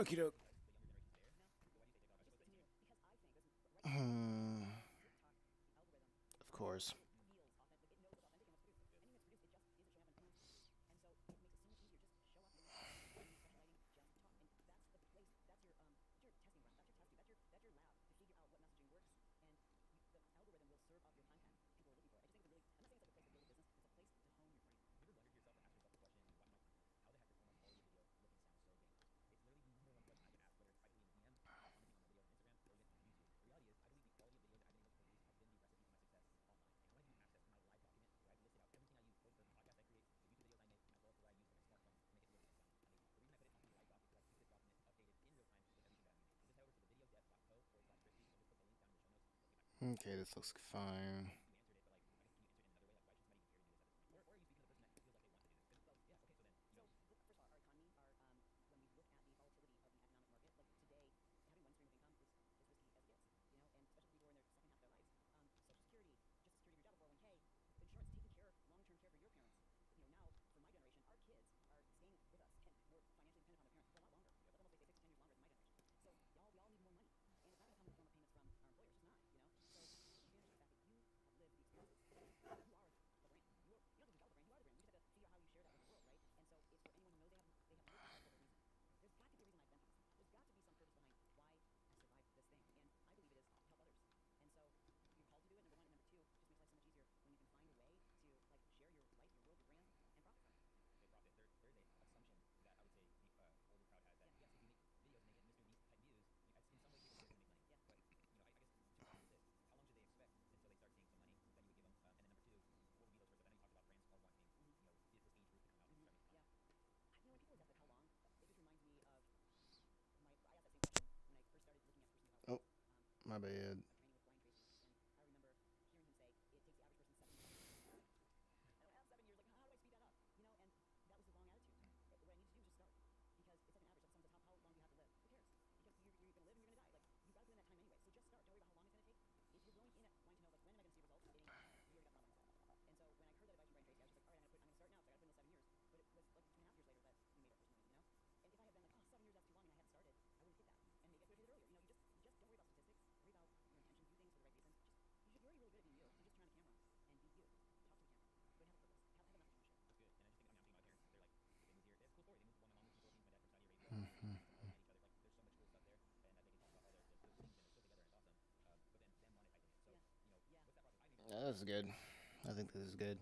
Okie doke. Hmm. Of course. Okay, this looks fine. Oh, my bad. Mhm. That's good. I think this is good.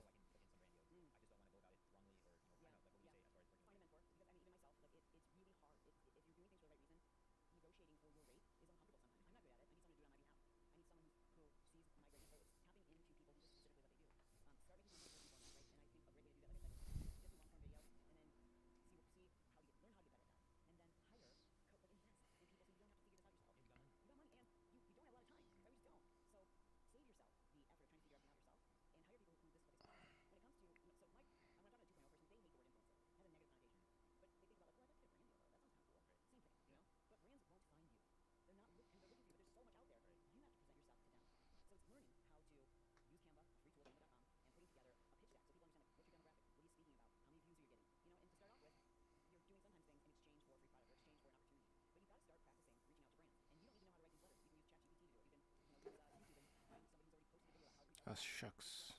Oh, shucks.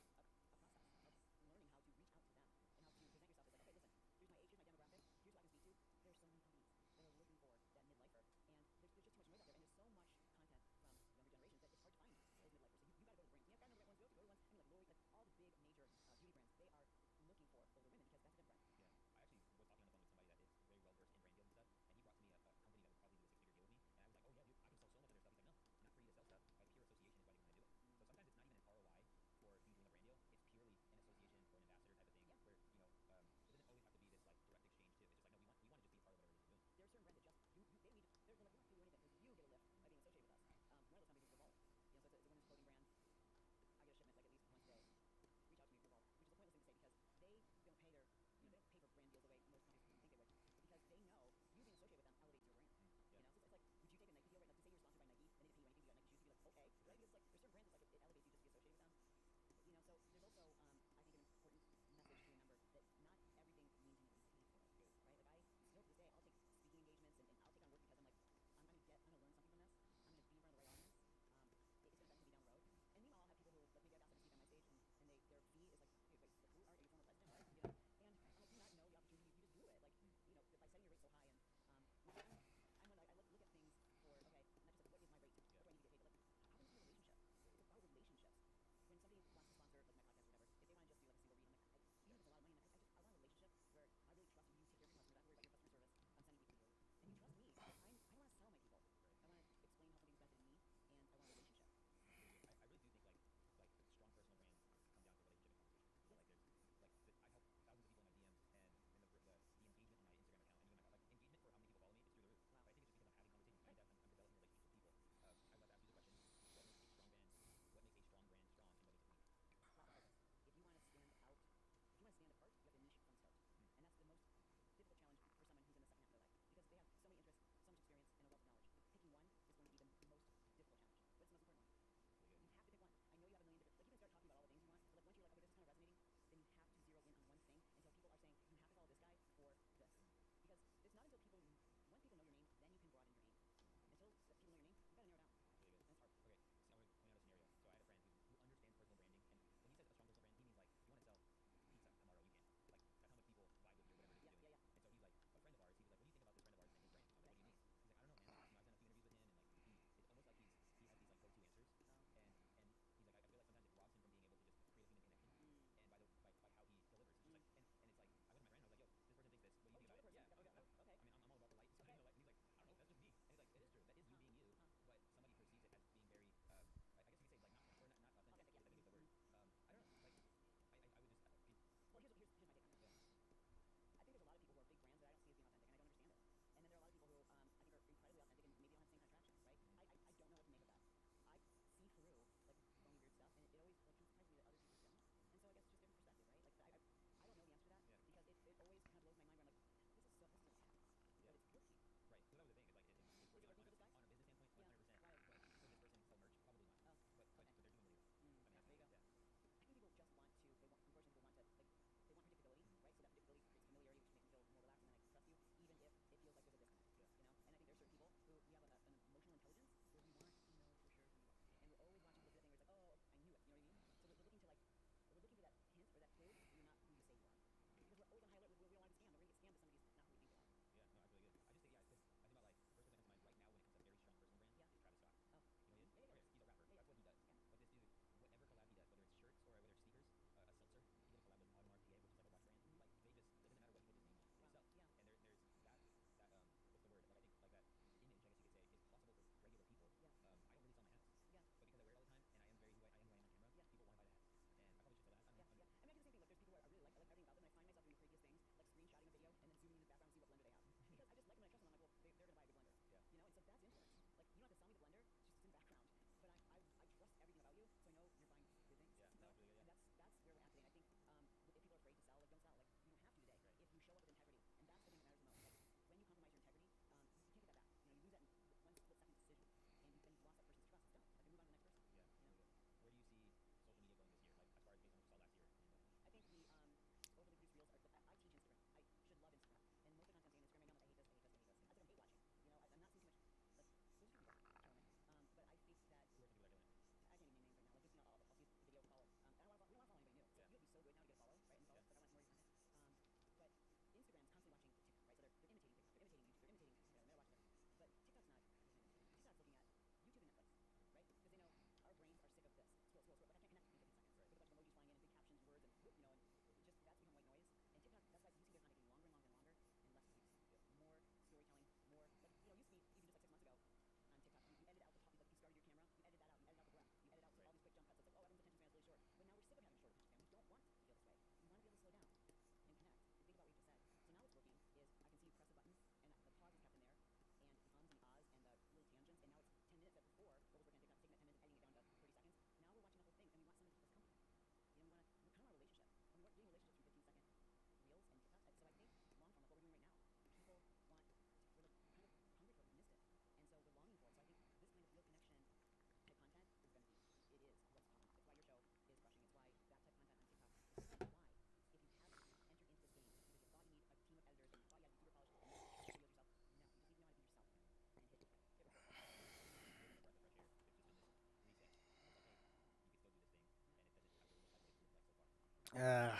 Ah,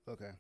okay.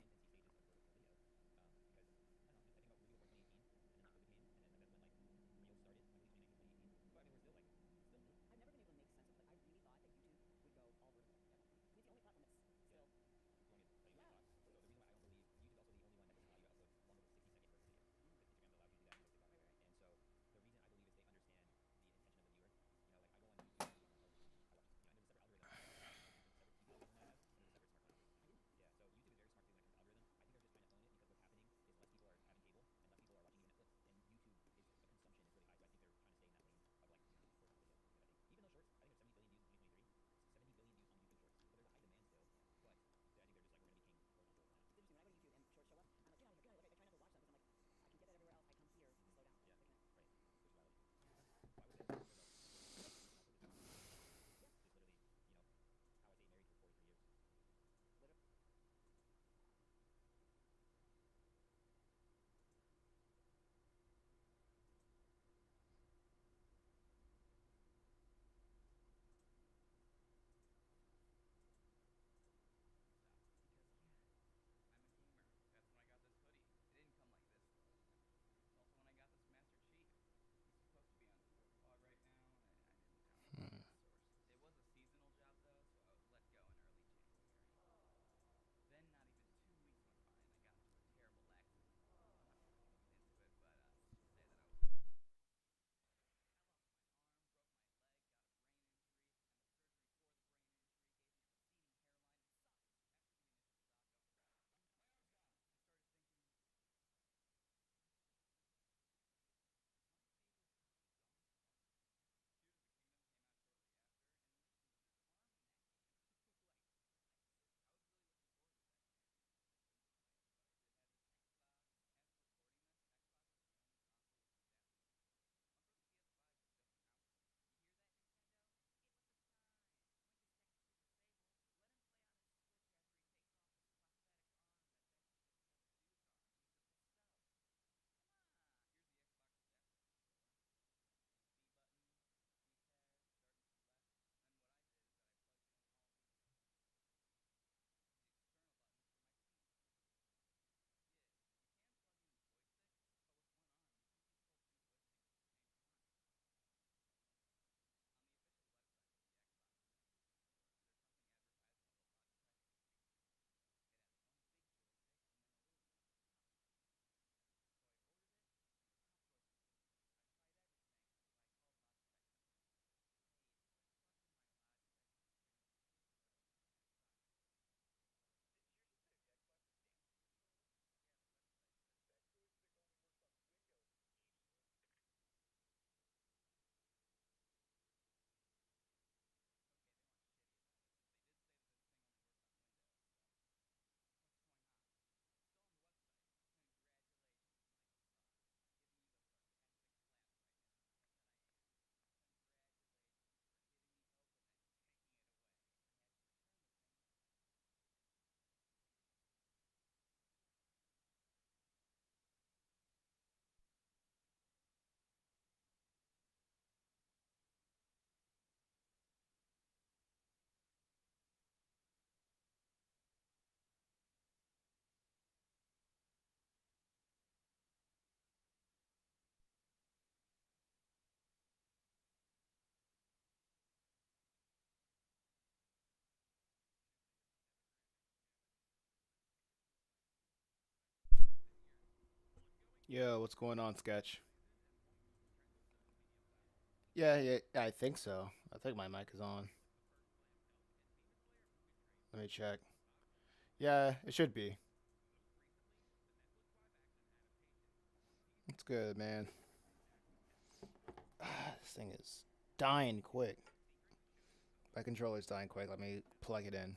Hmm. Yo, what's going on, Sketch? Yeah, I think so. I think my mic is on. Let me check. Yeah, it should be. It's good, man. This thing is dying quick. My controller's dying quick. Let me plug it in.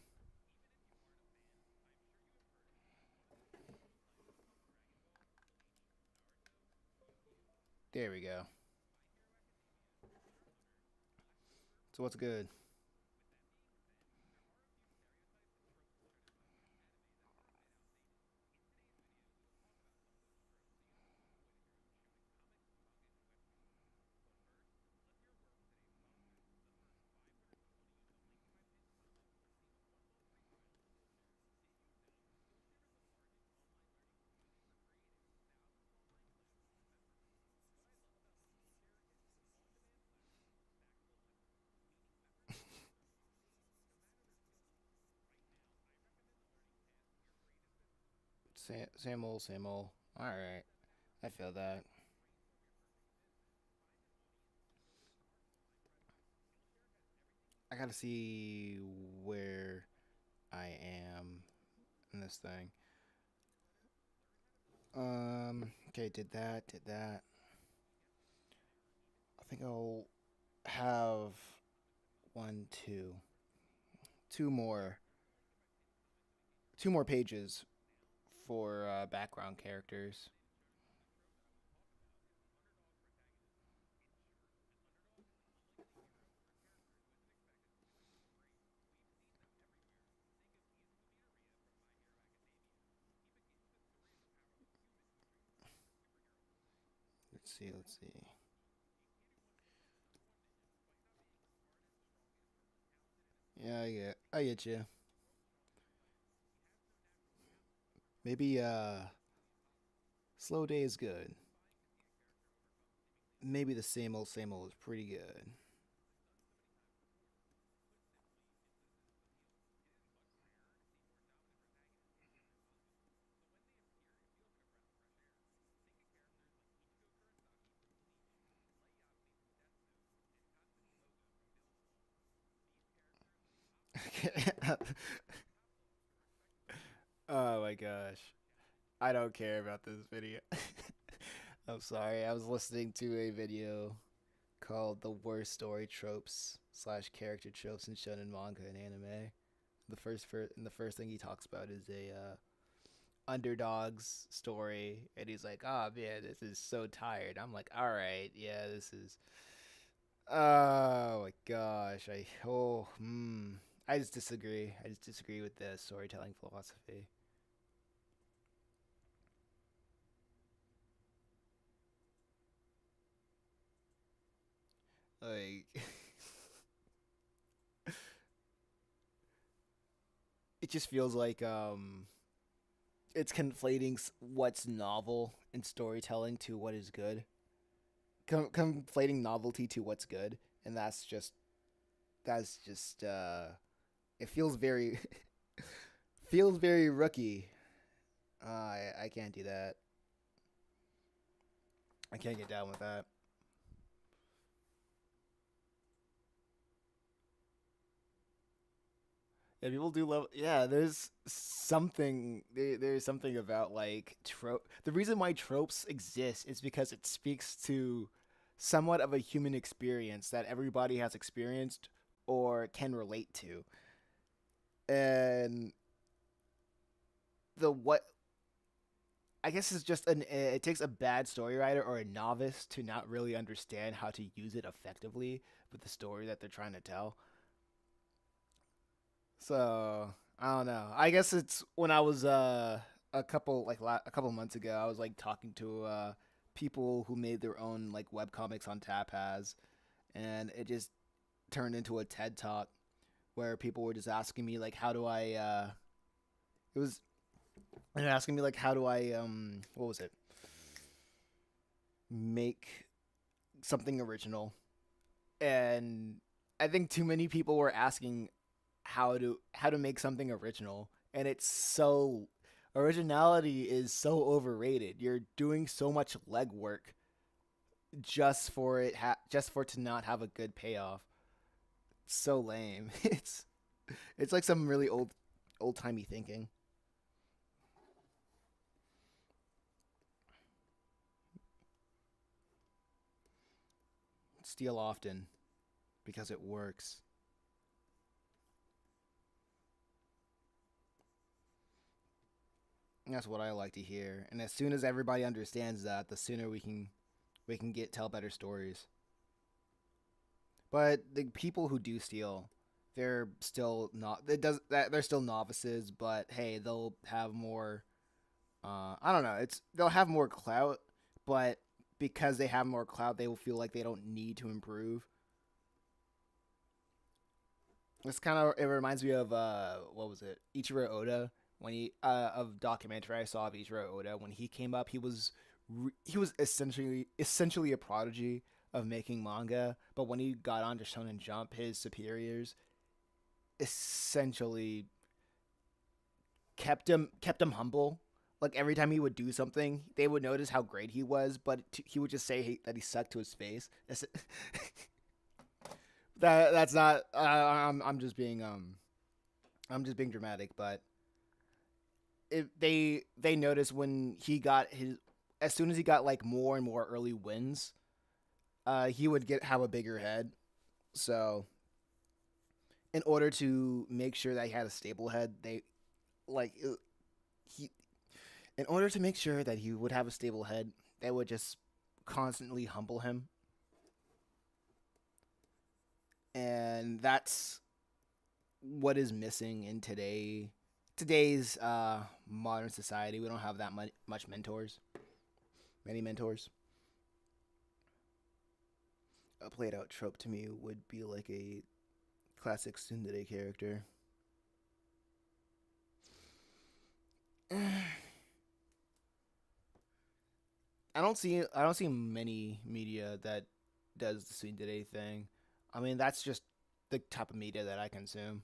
There we go. So what's good? Same old, same old. All right, I feel that. I gotta see where I am in this thing. Okay, did that, did that. I think I'll have one, two more, two more pages for background characters. Let's see, let's see. Yeah, I get you. Maybe slow day is good. Maybe the same old is pretty good. Oh my gosh. I don't care about this video. I'm sorry. I was listening to a video called "The Worst Story Tropes slash Character Tropes in Shonen Manga and Anime." And the first thing he talks about is a underdog's story, and he's like, "Oh man, this is so tired." I'm like, "All right, yeah, this is." Oh my gosh, I just disagree. I just disagree with the storytelling philosophy. Like, it just feels like it's conflating what's novel in storytelling to what is good. Conflating novelty to what's good, and that's just it feels very feels very rookie. I can't do that. I can't get down with that. Yeah, people do love. Yeah, there's something about like trope. The reason why tropes exist is because it speaks to somewhat of a human experience that everybody has experienced or can relate to. And the what I guess it's just it takes a bad story writer or a novice to not really understand how to use it effectively with the story that they're trying to tell. So I don't know. I guess it's when I was a couple months ago. I was like talking to people who made their own like web comics on Tapaz, and it just turned into a TED talk where people were just asking me like, how do I? It was and asking me like, how do I? What was it? Make something original, and I think too many people were asking how to make something original, and it's so originality is so overrated. You're doing so much legwork just for it to not have a good payoff. It's so lame. It's like some really old timey thinking. Steal often because it works. And that's what I like to hear. And as soon as everybody understands that, the sooner we can get tell better stories. But the people who do steal, they're still not. It does that. They're still novices, but hey, they'll have more. I don't know. It's they'll have more clout, but because they have more clout, they will feel like they don't need to improve. It's kind of it reminds me of what was it? Ichiro Oda when he of documentary I saw of Ichiro Oda when he came up. He was essentially a prodigy of making manga, but when he got onto Shonen Jump, his superiors essentially kept him humble Like every time he would do something, they would notice how great he was, but he would just say that he sucked to his face. That's not. I'm just being dramatic, but they noticed when he got his as soon as he got like more and more early wins, he would get have a bigger head. So in order to make sure that he had a stable head, they like he in order to make sure that he would have a stable head, they would just constantly humble him, and that's what is missing in today's modern society. We don't have that much mentors, many mentors. A played out trope to me would be like a classic tsundere character. I don't see many media that does the tsundere thing. I mean, that's just the type of media that I consume.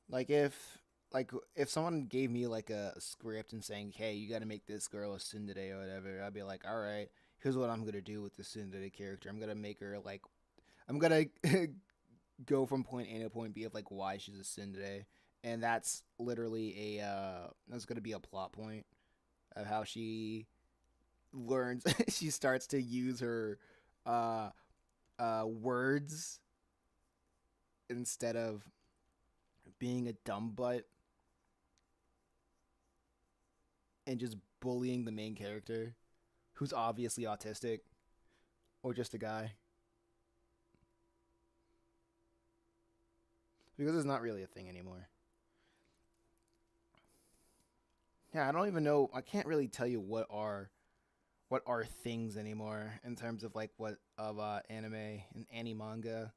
Like if someone gave me like a script and saying, "Hey, you got to make this girl a tsundere or whatever," I'd be like, "All right, here's what I'm gonna do with the tsundere character. I'm gonna make her like I'm gonna go from point A to point B of like why she's a tsundere, and that's literally a that's gonna be a plot point of how she learns she starts to use her uh words instead of being a dumb butt and just bullying the main character who's obviously autistic or just a guy because it's not really a thing anymore. Yeah, I don't even know. I can't really tell you what are things anymore in terms of like what of anime and anime manga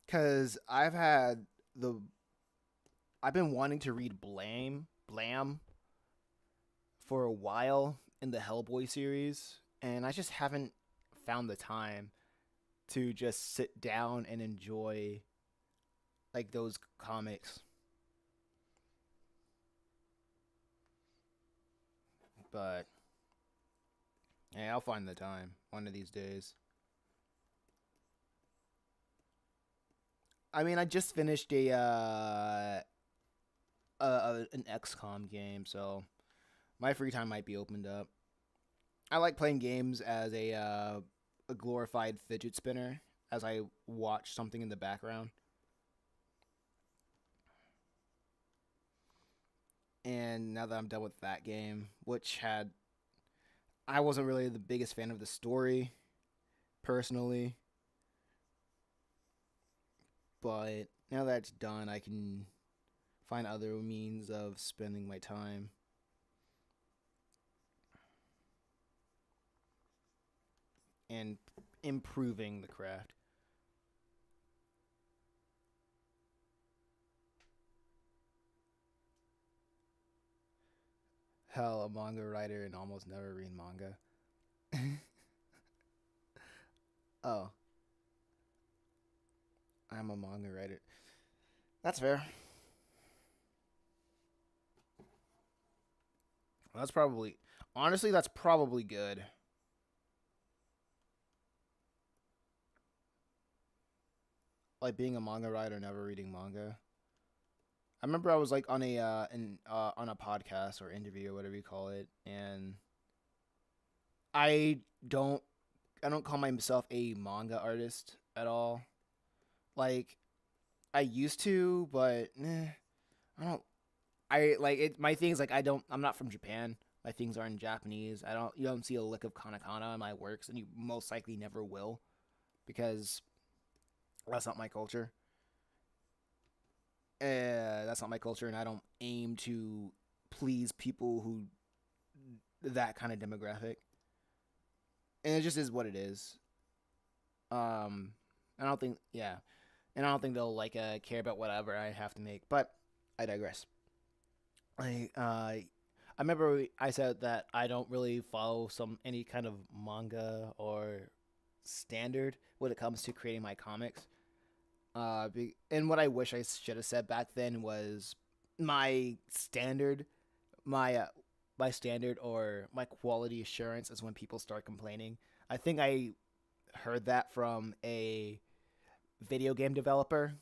because the I've been wanting to read Blam for a while in the Hellboy series, and I just haven't found the time to just sit down and enjoy like those comics. But yeah, I'll find the time one of these days. I mean, I just finished an XCOM game, so my free time might be opened up. I like playing games as a glorified fidget spinner as I watch something in the background. And now that I'm done with that game, which had I wasn't really the biggest fan of the story personally, but now that it's done, I can find other means of spending my time and improving the craft. Hell, a manga writer and almost never read manga. Oh, I'm a manga writer. That's fair. That's probably honestly that's probably good. Like being a manga writer, never reading manga. I remember I was like on on a podcast or interview or whatever you call it, and I don't I don't call myself a manga artist at all. Like I used to, but I don't. I like it. My things like I don't. I'm not from Japan. My things are in Japanese. I don't. You don't see a lick of katakana in my works, and you most likely never will because that's not my culture. That's not my culture, and I don't aim to please people who that kind of demographic. And it just is what it is. Um, I don't think. Yeah, and I don't think they'll like care about whatever I have to make. But I digress. I remember I said that I don't really follow any kind of manga or standard when it comes to creating my comics. And what I wish I should have said back then was my standard, my my standard or my quality assurance is when people start complaining. I think I heard that from a video game developer,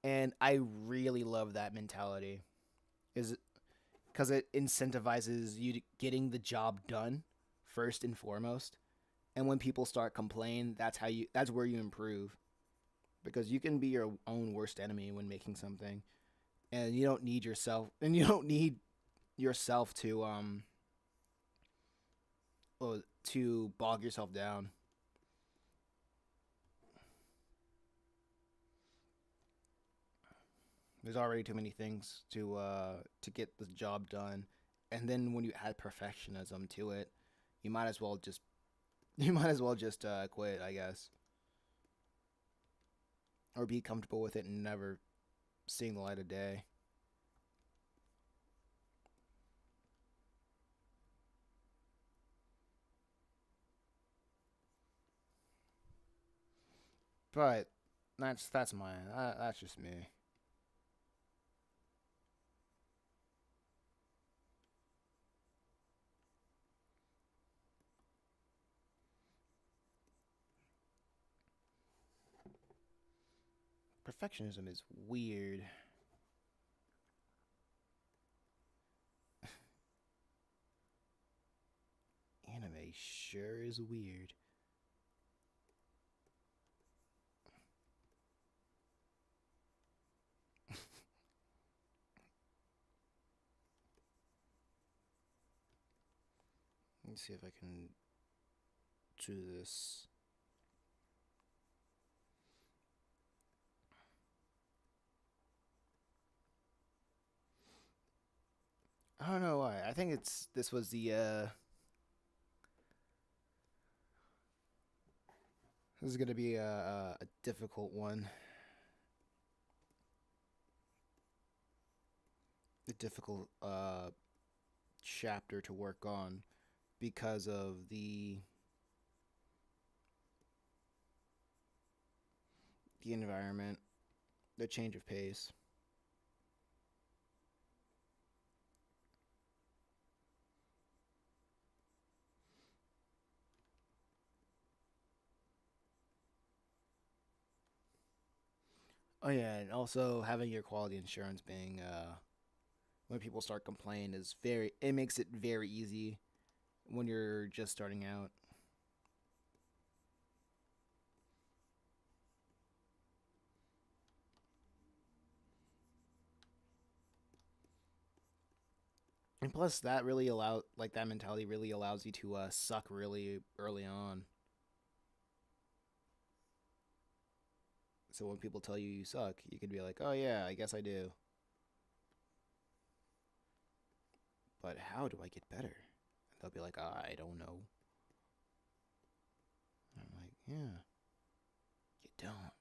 and I really love that mentality. Is because it incentivizes you to getting the job done first and foremost. And when people start complaining, that's where you improve because you can be your own worst enemy when making something, and you don't need yourself to bog yourself down. There's already too many things to get the job done, and then when you add perfectionism to it, you might as well just you might as well just quit, I guess, or be comfortable with it and never seeing the light of day. But that's mine. That's just me. Perfectionism is weird. Anime sure is weird. Let me see if I can do this. I don't know why. I think it's this was the this is gonna be a difficult one, a difficult chapter to work on because of the environment, the change of pace. Oh yeah, and also having your quality insurance being when people start complaining is very it makes it very easy when you're just starting out. And plus that mentality really allows you to suck really early on. So when people tell you you suck, you could be like, "Oh yeah, I guess I do." But how do I get better? And they'll be like, "I don't know." And I'm like, "Yeah, you don't."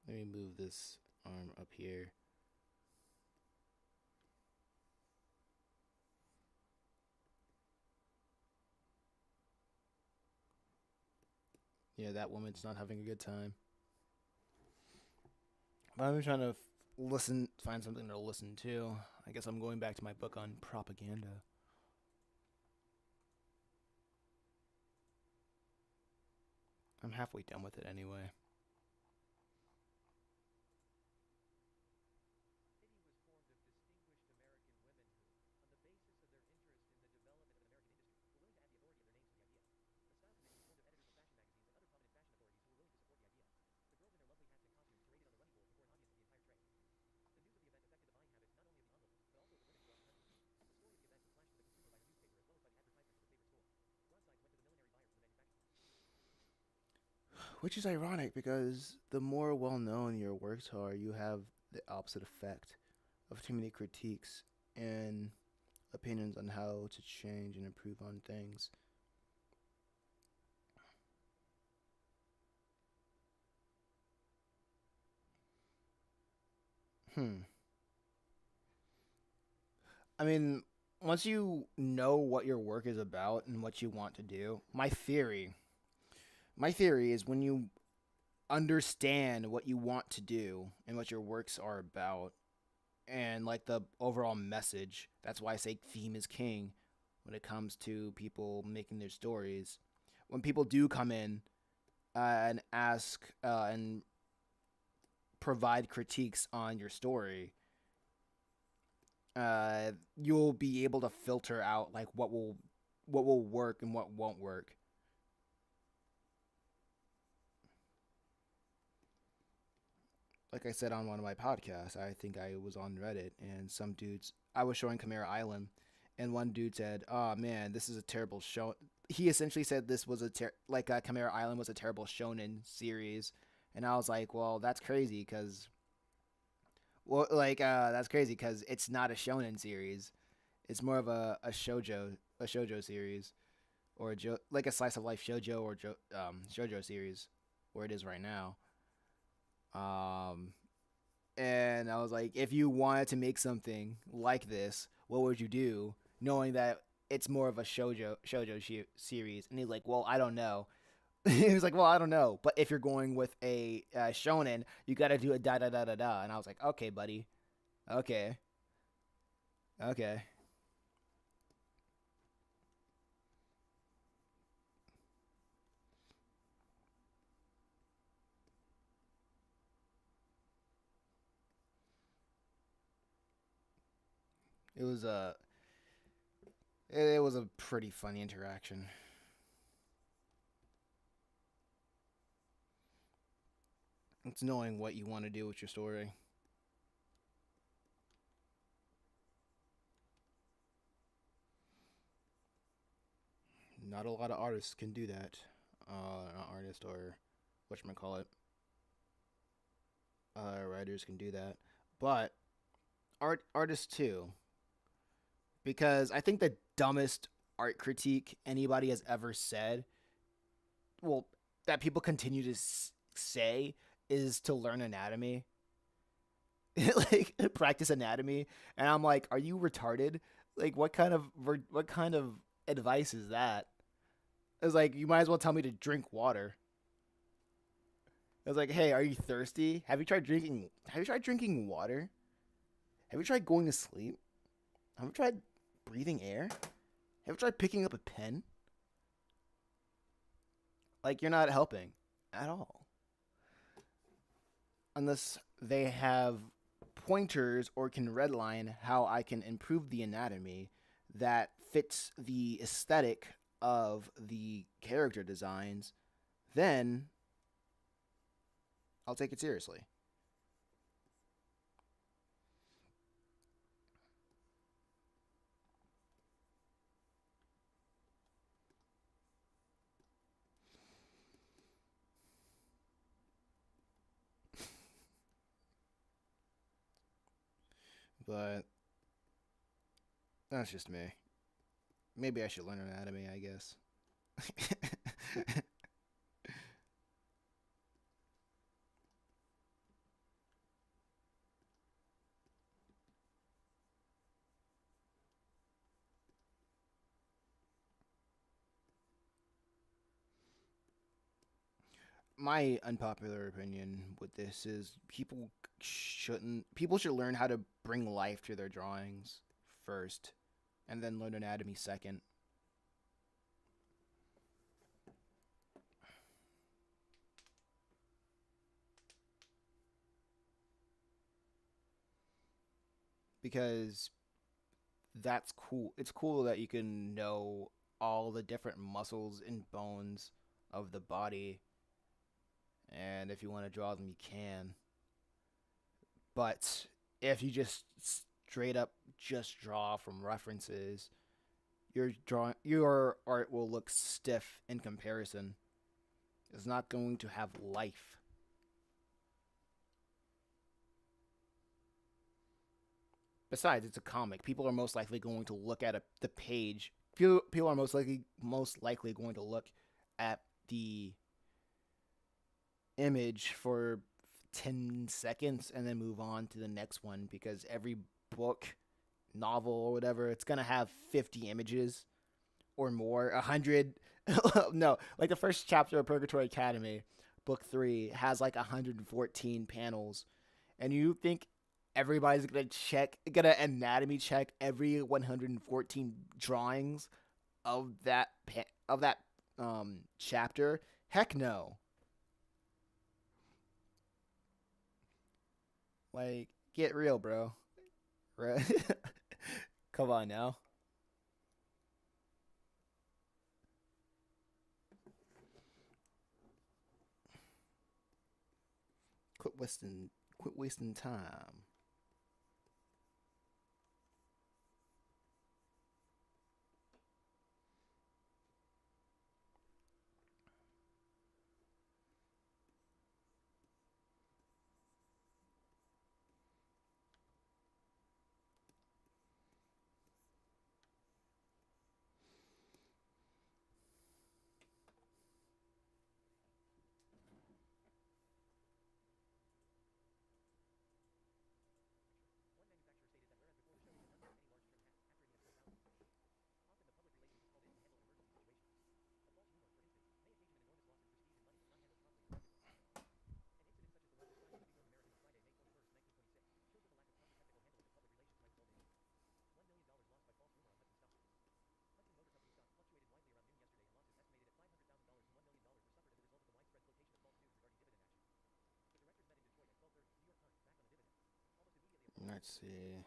Let me move this arm up here. Yeah, that woman's not having a good time. But I'm trying to find something to listen to. I guess I'm going back to my book on propaganda. I'm halfway done with it anyway. Which is ironic because the more well known your works are, you have the opposite effect of too many critiques and opinions on how to change and improve on things. Hmm. I mean, once you know what your work is about and what you want to do, my theory is when you understand what you want to do and what your works are about and like the overall message. That's why I say theme is king when it comes to people making their stories. When people do come in and ask and provide critiques on your story, you'll be able to filter out like what will work and what won't work. Like I said on one of my podcasts, I think I was on Reddit and some dudes I was showing Chimera Island, and one dude said, "Oh man, this is a terrible show." He essentially said this was Chimera Island was a terrible shonen series, and I was like, "Well, that's crazy because that's crazy because it's not a shonen series. It's more of a shojo series or like a slice of life shojo or shojo series, where it is right now." Um, and I was like, if you wanted to make something like this, what would you do, knowing that it's more of a series? And he's like, well, I don't know. He was like, well, I don't know, but if you're going with a shonen, you got to do a da da da da da. And I was like, okay, buddy, okay, okay. It was it was a pretty funny interaction. It's knowing what you want to do with your story. Not a lot of artists can do that. Not artist or call it. Writers can do that, but artists too, because I think the dumbest art critique anybody has ever said, well, that people continue to say, is to learn anatomy, like practice anatomy, and I'm like, are you retarded? Like, what kind of advice is that? It's like you might as well tell me to drink water. It's like, hey, are you thirsty? Have you tried drinking water? Have you tried going to sleep? Have you tried breathing air? Have you tried picking up a pen? Like, you're not helping at all. Unless they have pointers or can redline how I can improve the anatomy that fits the aesthetic of the character designs, then I'll take it seriously. But that's just me. Maybe I should learn anatomy, I guess. My unpopular opinion with this is people should learn how to bring life to their drawings first and then learn anatomy second, because that's cool. It's cool that you can know all the different muscles and bones of the body, and if you want to draw them you can. But if you just straight up just draw from references, your art will look stiff in comparison. It's not going to have life. Besides, it's a comic. People are most likely going to look at the page. People are most likely going to look at the image for 10 seconds and then move on to the next one, because every book novel or whatever, it's gonna have 50 images or more. 100. No, like the first chapter of Purgatory Academy, book 3, has like 114 panels. And you think everybody's gonna anatomy check every 114 drawings of that chapter? Heck no. Like, get real, bro. Right? Come on now. Quit wasting quit wasting time. Let's see.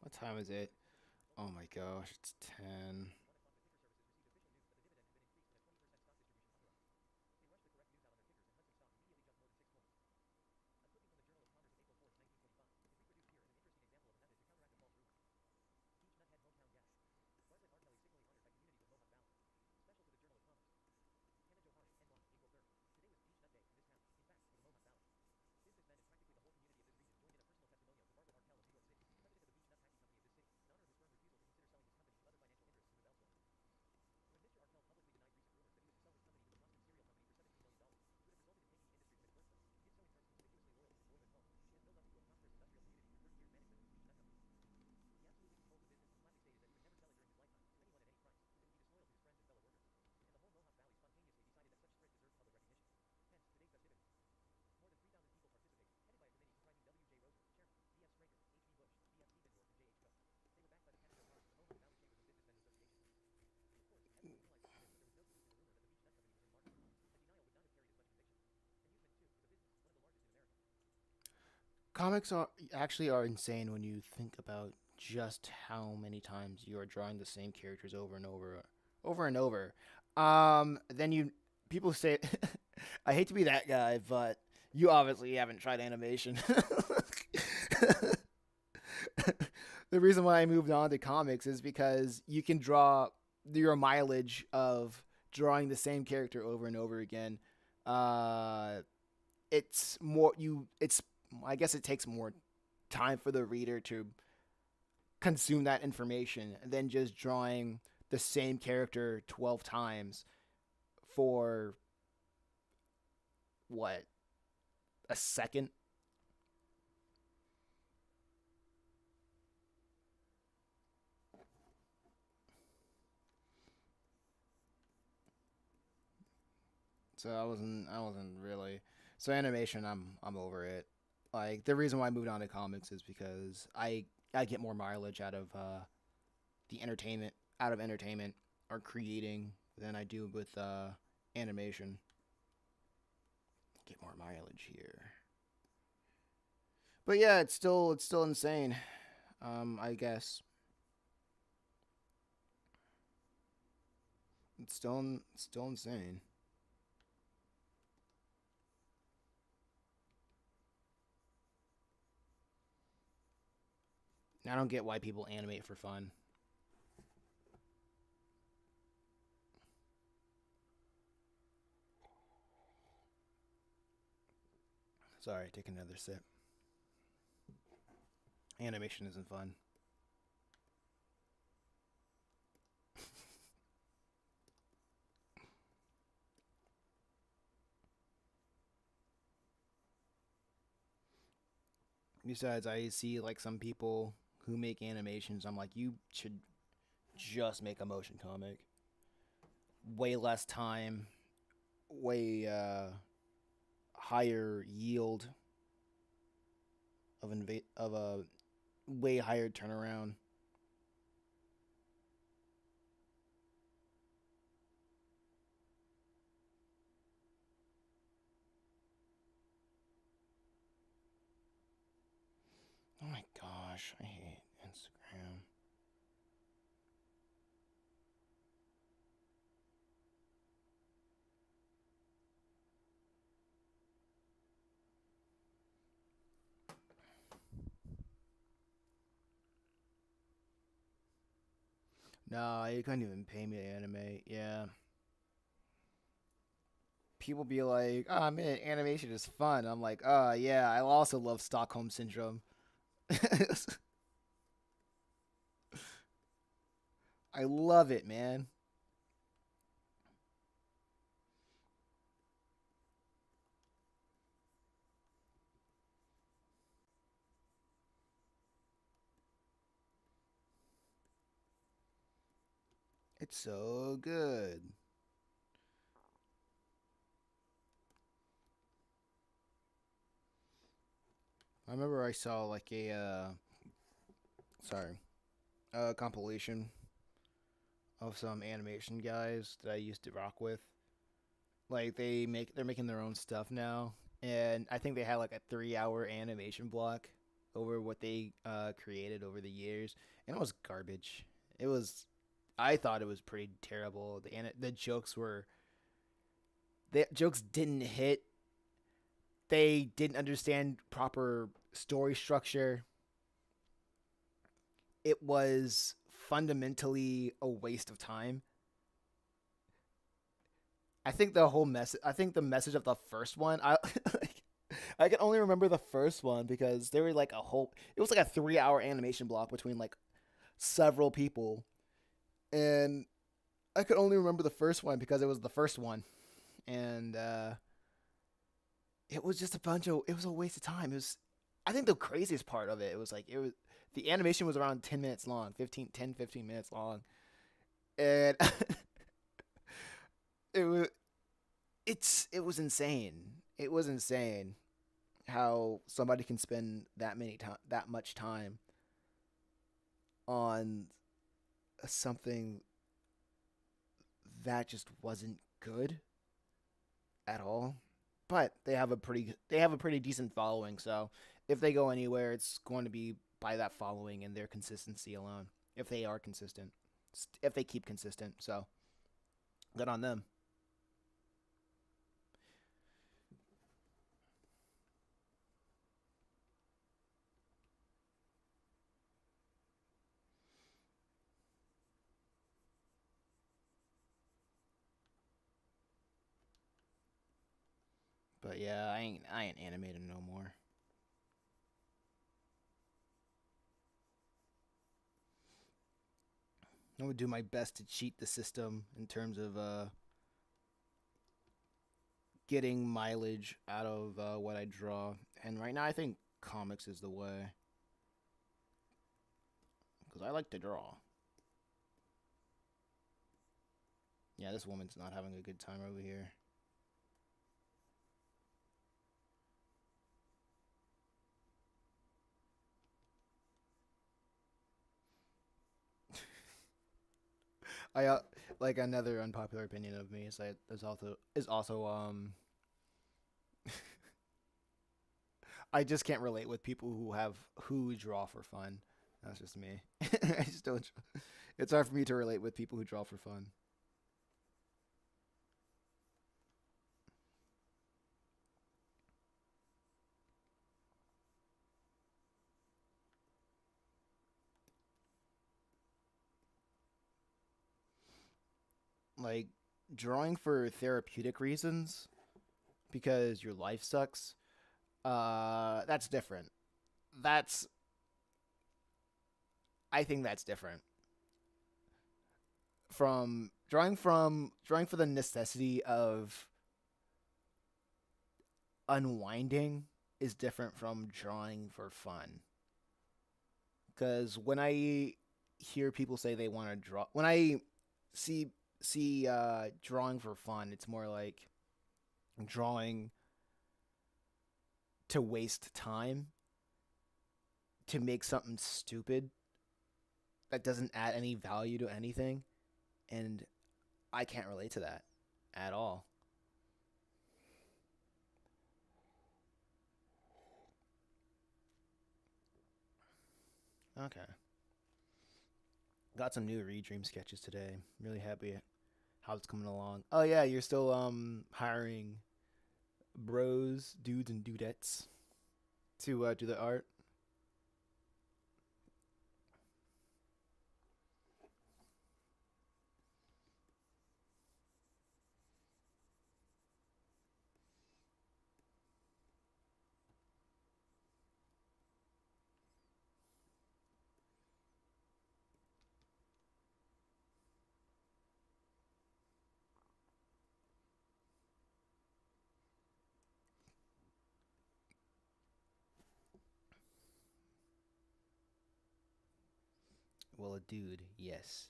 What time is it? Oh my gosh, it's 10. Comics are insane when you think about just how many times you are drawing the same characters over and over. Then you people say, I hate to be that guy, but you obviously haven't tried animation. The reason why I moved on to comics is because you can draw your mileage of drawing the same character over and over again. Uh, it's more you. It's I guess it takes more time for the reader to consume that information than just drawing the same character 12 times for what, a second. So I wasn't really. So animation, I'm over it. Like the reason why I moved on to comics is because I get more mileage the entertainment out of entertainment or creating than I do with animation. Get more mileage here. But yeah, it's still insane. I guess it's still insane. I don't get why people animate for fun. Sorry, take another sip. Animation isn't fun. Besides, I see like some people who make animations. I'm like, you should just make a motion comic. Way less time, way higher yield of a way higher turnaround. Oh my gosh, I hate Instagram. No, you couldn't even pay me to animate. Yeah. People be like, "Oh man, animation is fun." I'm like, yeah, I also love Stockholm syndrome." I love it, man. It's so good. I remember I saw like a sorry, a compilation of some animation guys that I used to rock with. Like they're making their own stuff now, and I think they had like a 3 hour animation block over what they created over the years, and it was garbage. It was, I thought it was pretty terrible. The jokes were the jokes didn't hit. They didn't understand proper story structure. It was fundamentally a waste of time. I think the message of the first one, I like, I can only remember the first one because there were like a whole it was like a 3 hour animation block between like several people, and I could only remember the first one because it was the first one, and it was just a bunch of it was a waste of time. It was, I think the craziest part of it was like it was the animation was around 10 minutes long, 15 minutes long, and it was it was insane. It was insane how somebody can spend that much time on something that just wasn't good at all. But they have a pretty decent following, so if they go anywhere, it's going to be by that following and their consistency alone. If they are consistent, if they keep consistent, so good on them. But yeah, I ain't animating no more. I would do my best to cheat the system in terms of getting mileage out of what I draw. And right now, I think comics is the way because I like to draw. Yeah, this woman's not having a good time over here. I like another unpopular opinion of me is that is also I just can't relate with people who draw for fun. That's just me. I just don't. It's hard for me to relate with people who draw for fun. Like drawing for therapeutic reasons because your life sucks. That's different. That's I think that's different from drawing for the necessity of unwinding. is different from drawing for fun. Because when I hear people say they want to draw, when I see drawing for fun, it's more like drawing to waste time, to make something stupid that doesn't add any value to anything, and I can't relate to that at all. Okay. Got some new Redream sketches today. Really happy how it's coming along. Oh yeah, you're still hiring bros, dudes, and dudettes to do the art. Well, a dude, yes.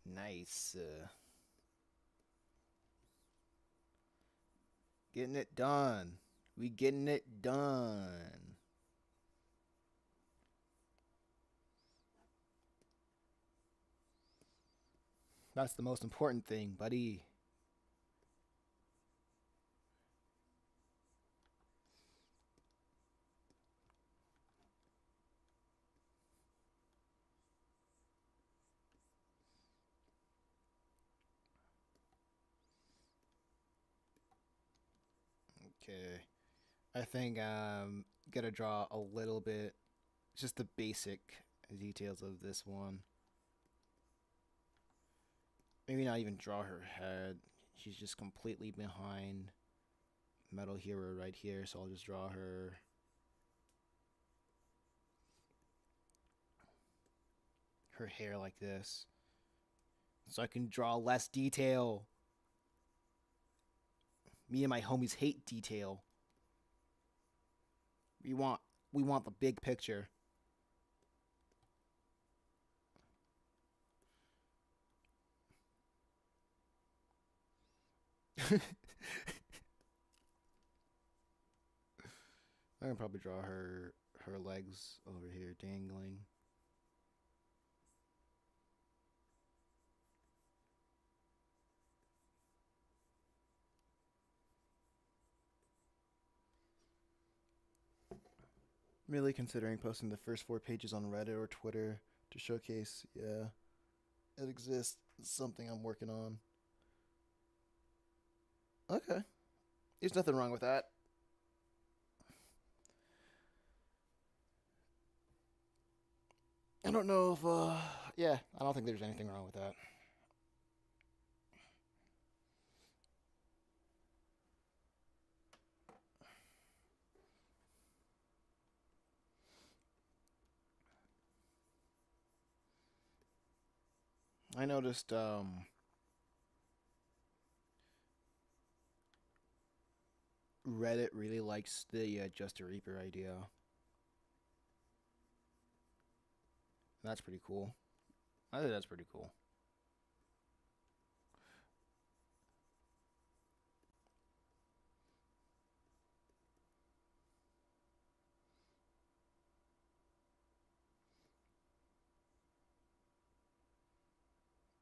Nice. Getting it done. We getting it done. That's the most important thing, buddy. Okay. I think gotta draw a little bit, just the basic details of this one. Maybe not even draw her head. She's just completely behind Metal Hero right here, so I'll just draw her hair like this. So I can draw less detail. Me and my homies hate detail. We want we want the big picture. I can probably draw her legs over here dangling. Really considering posting the first 4 pages on Reddit or Twitter to showcase, yeah, it exists. It's something I'm working on. Okay. There's nothing wrong with that. I don't know if, yeah, I don't think there's anything wrong with that. I noticed, Reddit really likes the Just a Reaper idea. That's pretty cool. I think that's pretty cool.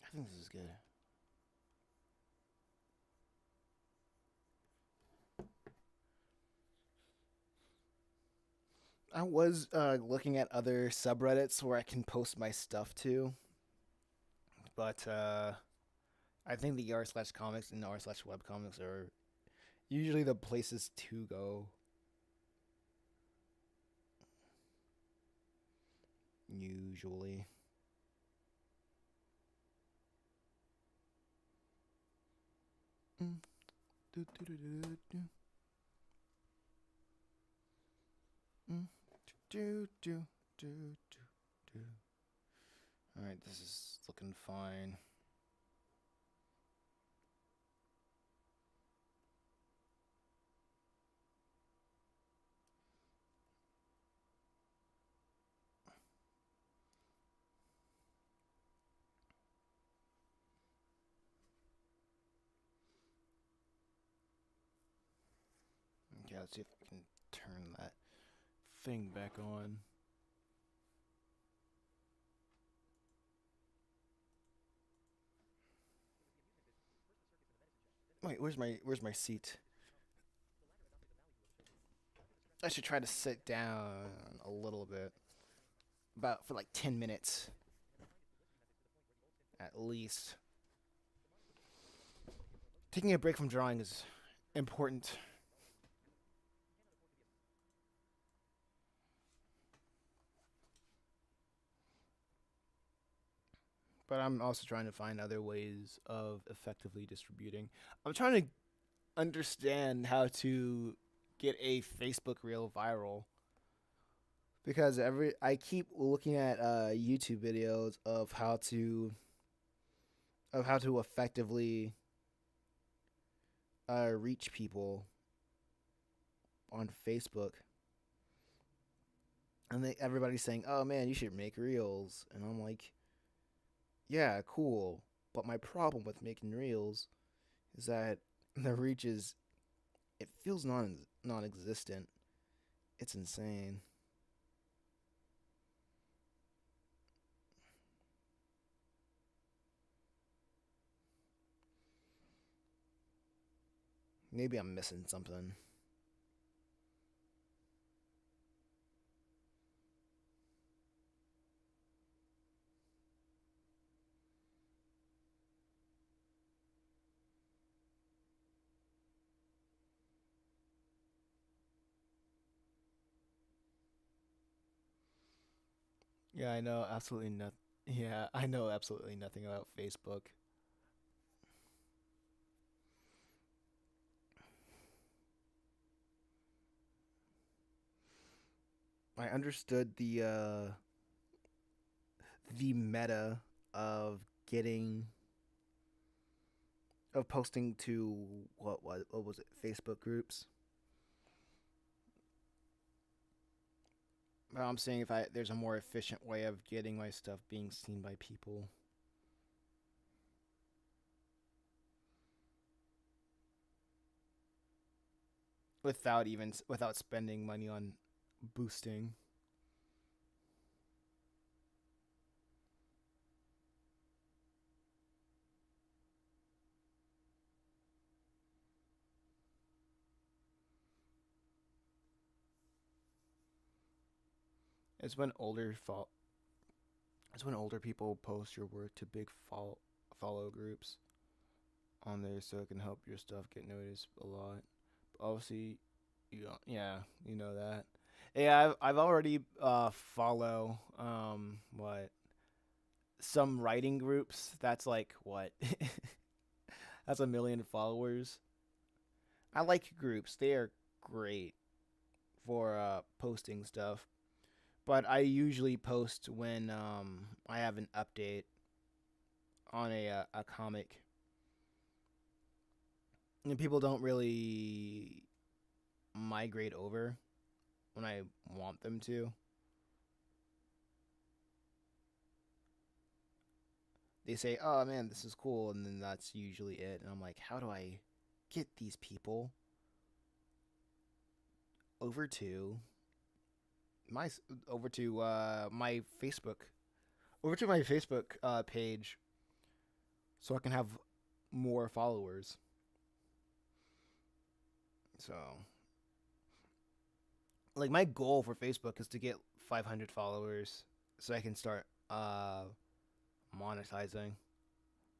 I think this is good. I was looking at other subreddits where I can post my stuff to, but I think the r/comics and r/webcomics are usually the places to go. Usually. Mm. Do, do, do, do, do. Mm. Do, do, do, do, do. All right, this is looking fine. Let's see if we can turn that thing back on. Wait, where's my seat? I should try to sit down a little bit, about for like 10 minutes at least. Taking a break from drawing is important. But I'm also trying to find other ways of effectively distributing. I'm trying to understand how to get a Facebook reel viral because every I keep looking at YouTube videos of how to effectively reach people on Facebook, and everybody's saying, "Oh man, you should make reels," and I'm like, "Yeah, cool." But my problem with making reels is that the reach is it feels non-existent. It's insane. Maybe I'm missing something. Yeah, I know absolutely nothing. Yeah, I know absolutely nothing about Facebook. I understood the meta of getting of posting to what was it, Facebook groups. But I'm saying if I there's a more efficient way of getting my stuff being seen by people without spending money on boosting. It's when it's when older people post your work to big follow groups on there, so it can help your stuff get noticed a lot. But obviously, yeah, you know that. Yeah, I've already follow what some writing groups. That's like what that's a million followers. I like groups. They are great for posting stuff. But I usually post when I have an update on a comic, and people don't really migrate over when I want them to. They say, "Oh man, this is cool," and then that's usually it. And I'm like, "How do I get these people over to my over to my Facebook page so I can have more followers?" So, like my goal for Facebook is to get 500 followers so I can start monetizing.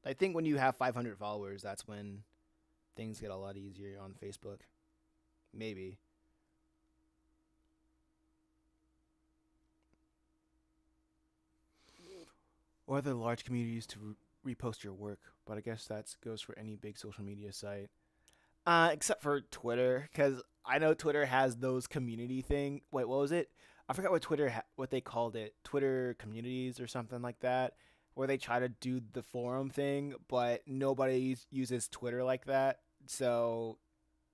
I think when you have 500 followers, that's when things get a lot easier on Facebook. Maybe. Or other large communities to repost your work, but I guess that goes for any big social media site. Except for Twitter, because I know Twitter has those community thing. Wait, what was it? I forgot what what they called it. Twitter communities or something like that, where they try to do the forum thing, but nobody uses Twitter like that. So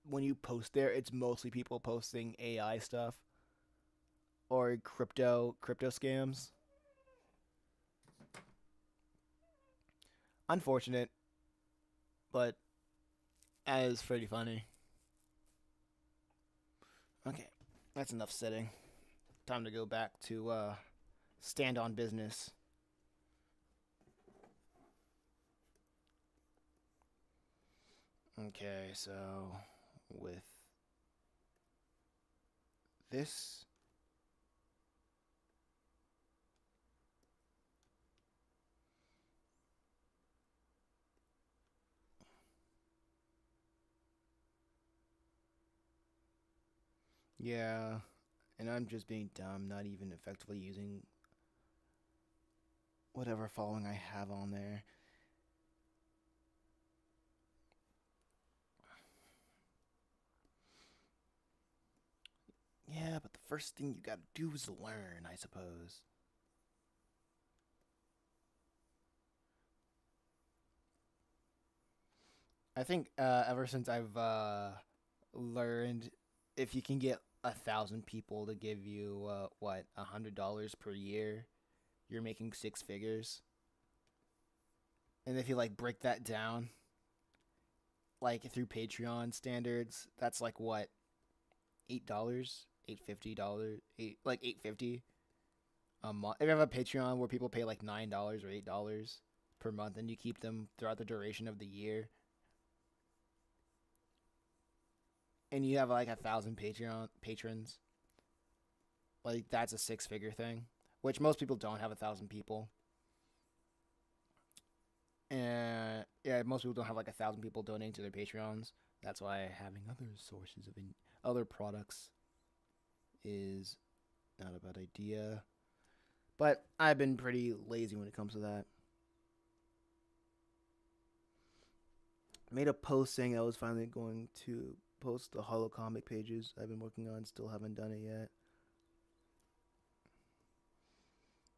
when you post there, it's mostly people posting AI stuff or crypto scams. Unfortunate, but as pretty funny. Okay, that's enough sitting. Time to go back to stand on business. Okay, so with this, yeah, and I'm just being dumb, not even effectively using whatever following I have on there. Yeah, but the first thing you gotta do is learn, I suppose. I think ever since I've learned if you can get 1,000 people to give you what $100 per year, you're making six figures. And if you like break that down, like through Patreon standards, that's like what $8, $8.50, $8.50 a month. If you have a Patreon where people pay like $9 or $8 per month, and you keep them throughout the duration of the year, and you have like 1,000 Patreon patrons, like that's a six-figure thing, which most people don't have 1,000 people. And yeah, most people don't have like 1,000 people donating to their Patreons. That's why having other sources of other products is not a bad idea. But I've been pretty lazy when it comes to that. I made a post saying I was finally going to post the holo comic pages I've been working on. Still haven't done it yet.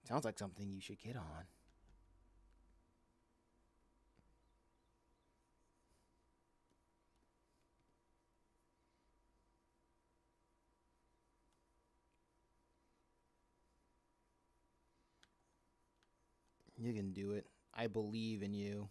Sounds like something you should get on. You can do it. I believe in you.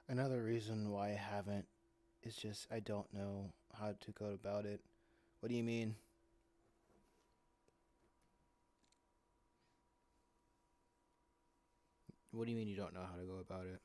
Another reason why I haven't is just I don't know how to go about it. What do you mean? What do you mean you don't know how to go about it?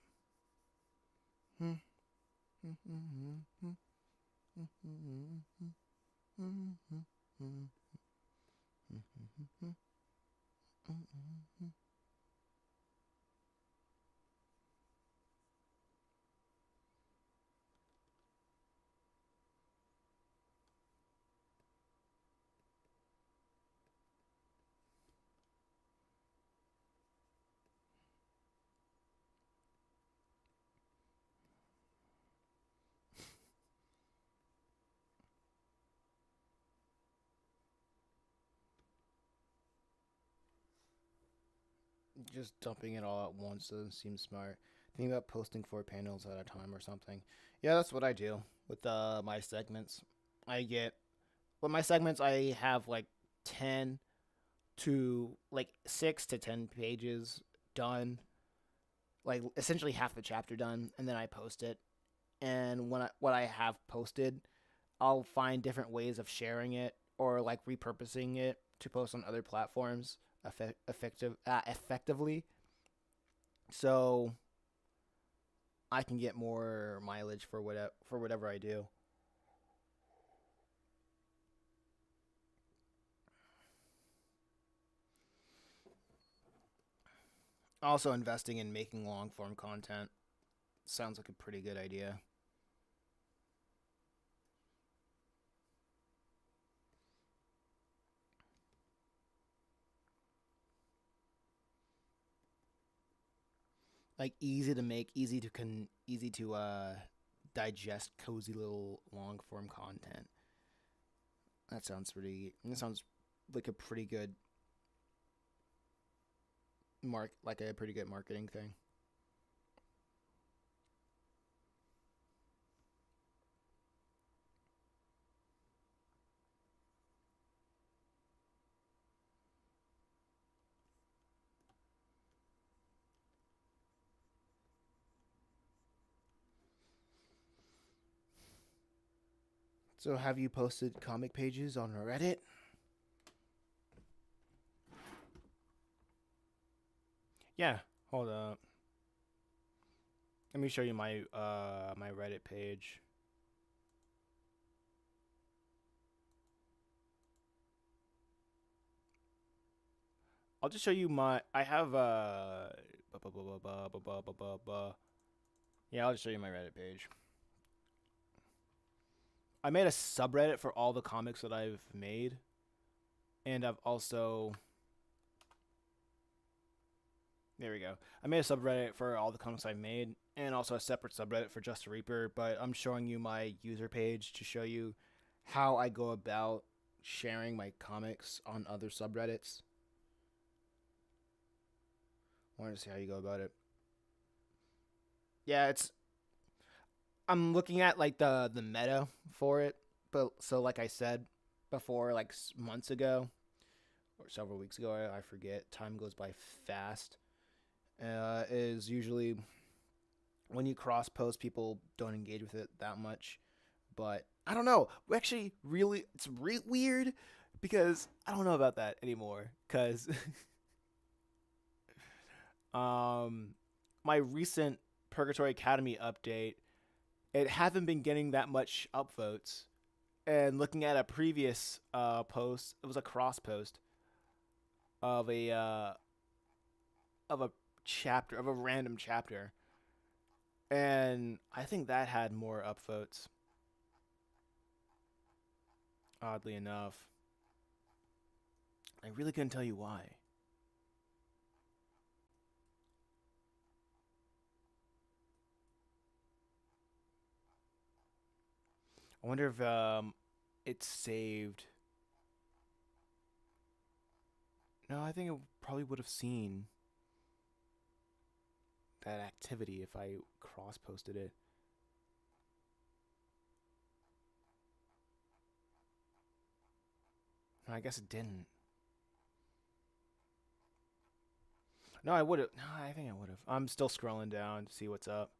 Just dumping it all at once doesn't seem smart. Think about posting 4 panels at a time or something. Yeah, that's what I do with my segments. I get with my segments. I have like 6 to 10 pages done, like essentially half the chapter done, and then I post it. And what I have posted, I'll find different ways of sharing it or like repurposing it to post on other platforms effectively, so I can get more mileage for whatever I do. Also, investing in making long form content sounds like a pretty good idea. Like easy to make, easy to digest, cozy little long form content. That sounds like a pretty good like a pretty good marketing thing. So have you posted comic pages on Reddit? Yeah. Hold up. Let me show you my Reddit page. I'll just show you my. I have yeah, I'll just show you my Reddit page. I made a subreddit for all the comics that I've made, and I've also there we go. I made a subreddit for all the comics I've made, and also a separate subreddit for Just a Reaper. But I'm showing you my user page to show you how I go about sharing my comics on other subreddits. I wanted to see how you go about it. Yeah, it's I'm looking at like the meta for it, but so like I said before, like months ago or several weeks ago, I forget. Time goes by fast. Is usually when you cross post, people don't engage with it that much. But I don't know. We actually really it's weird because I don't know about that anymore. Cause um, my recent Purgatory Academy update, it haven't been getting that much upvotes. And looking at a previous post, it was a cross post of a chapter of a random chapter, and I think that had more upvotes. Oddly enough, I really couldn't tell you why. I wonder if it's saved. No, I think it probably would have seen that activity if I cross posted it. No, I guess it didn't. No, I would have. No, I think I would have. I'm still scrolling down to see what's up.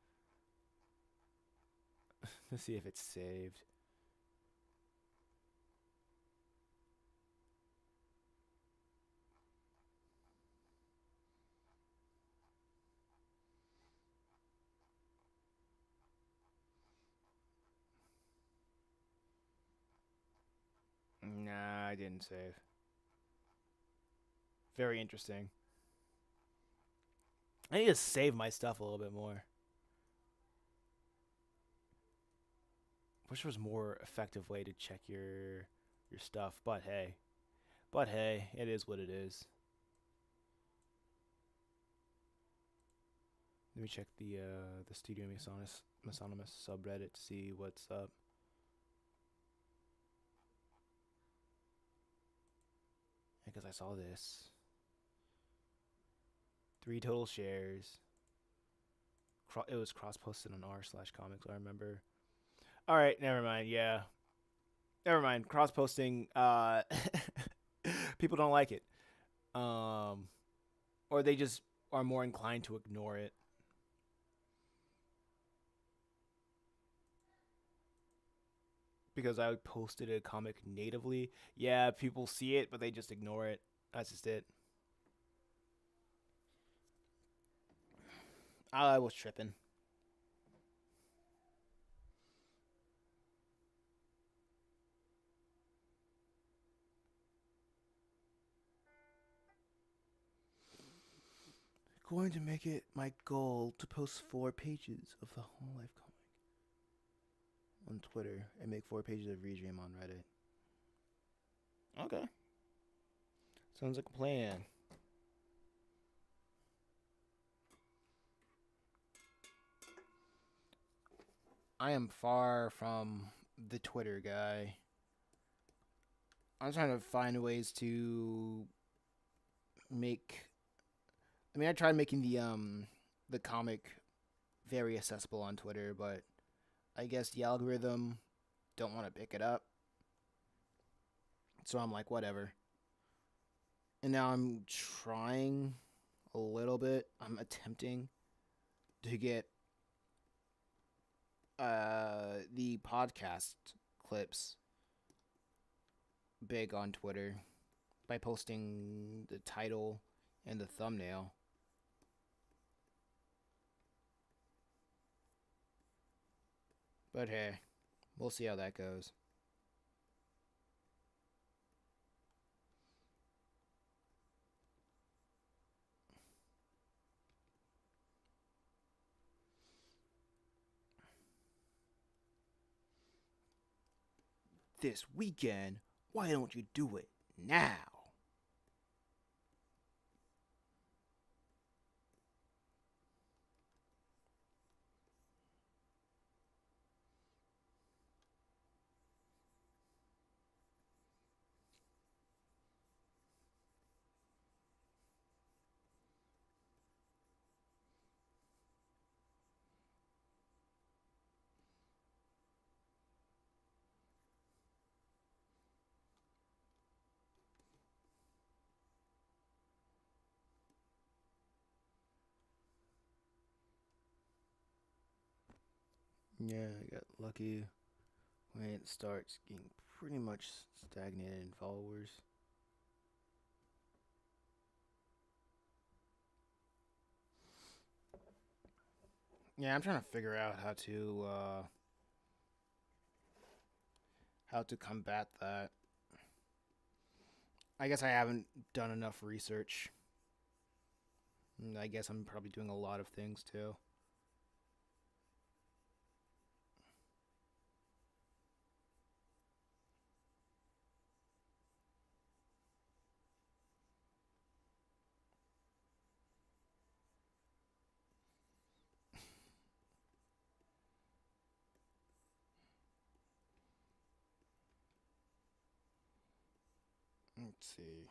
To see if it's saved. Nah, I didn't save. Very interesting. I need to save my stuff a little bit more. Wish there was more effective way to check your stuff, but hey, it is what it is. Let me check the Studio Masonimus subreddit to see what's up. Because I saw this. 3 total shares. It was cross posted on r/comics. I remember. All right, never mind. Yeah, never mind. Cross posting. People don't like it. Um, or they just are more inclined to ignore it. Because I posted a comic natively. Yeah, people see it, but they just ignore it. That's just it. I was tripping. Going to make it my goal to post 4 pages of the whole life comic on Twitter and make 4 pages of Redream on Reddit. Okay. Sounds like a plan. I am far from the Twitter guy. I'm trying to find ways to make I mean, I tried making the comic very accessible on Twitter, but I guess the algorithm don't want to pick it up. So I'm like, whatever. And now I'm trying a little bit. I'm attempting to get the podcast clips big on Twitter by posting the title and the thumbnail. But hey, we'll see how that goes. This weekend, why don't you do it now? Yeah, I got lucky when it starts getting pretty much stagnated in followers. Yeah, I'm trying to figure out how to combat that. I guess I haven't done enough research. I guess I'm probably doing a lot of things too. Let's see.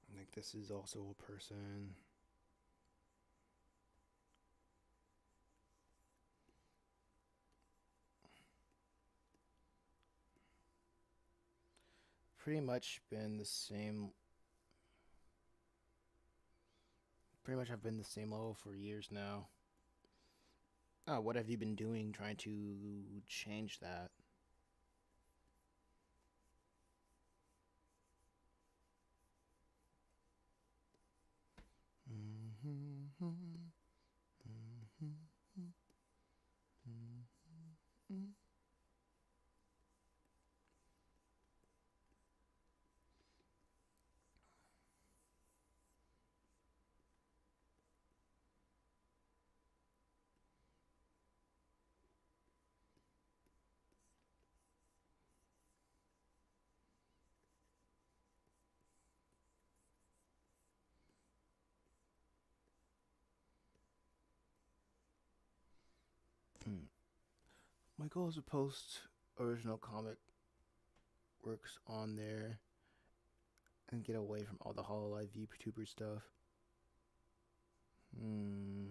I think this is also a person. Pretty much been the same. Pretty much I've been the same level for years now. Oh, what have you been doing trying to change that? My goal is to post original comic works on there and get away from all the Hololive VTuber stuff. Hmm.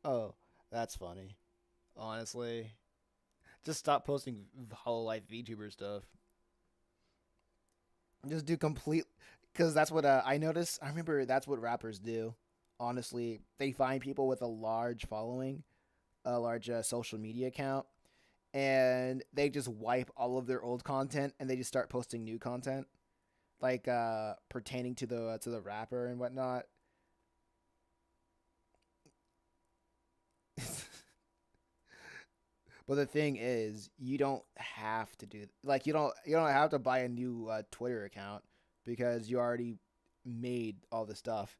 Oh, that's funny. Honestly, just stop posting Hololive VTuber stuff. Just do complete, because that's what I noticed. I remember that's what rappers do. Honestly, they find people with a large following, a large social media account, and they just wipe all of their old content and they just start posting new content, like pertaining to the rapper and whatnot. But the thing is, you don't have to do like you don't have to buy a new Twitter account because you already made all the stuff.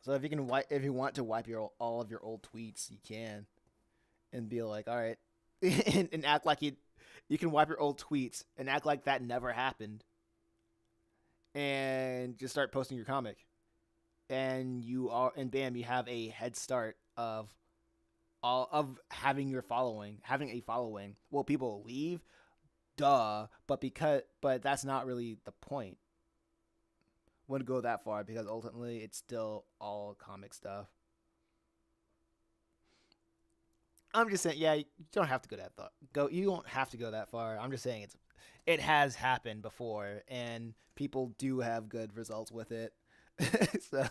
So if you want to wipe your all of your old tweets, you can and be like, all right, and act like you can wipe your old tweets and act like that never happened, and just start posting your comic, and you are and bam, you have a head start of of having a following. Well, people leave, duh, but that's not really the point. Wouldn't go that far because ultimately it's still all comic stuff. I'm just saying, yeah, you don't have to go that far. You don't have to go that far. I'm just saying it has happened before, and people do have good results with it. So,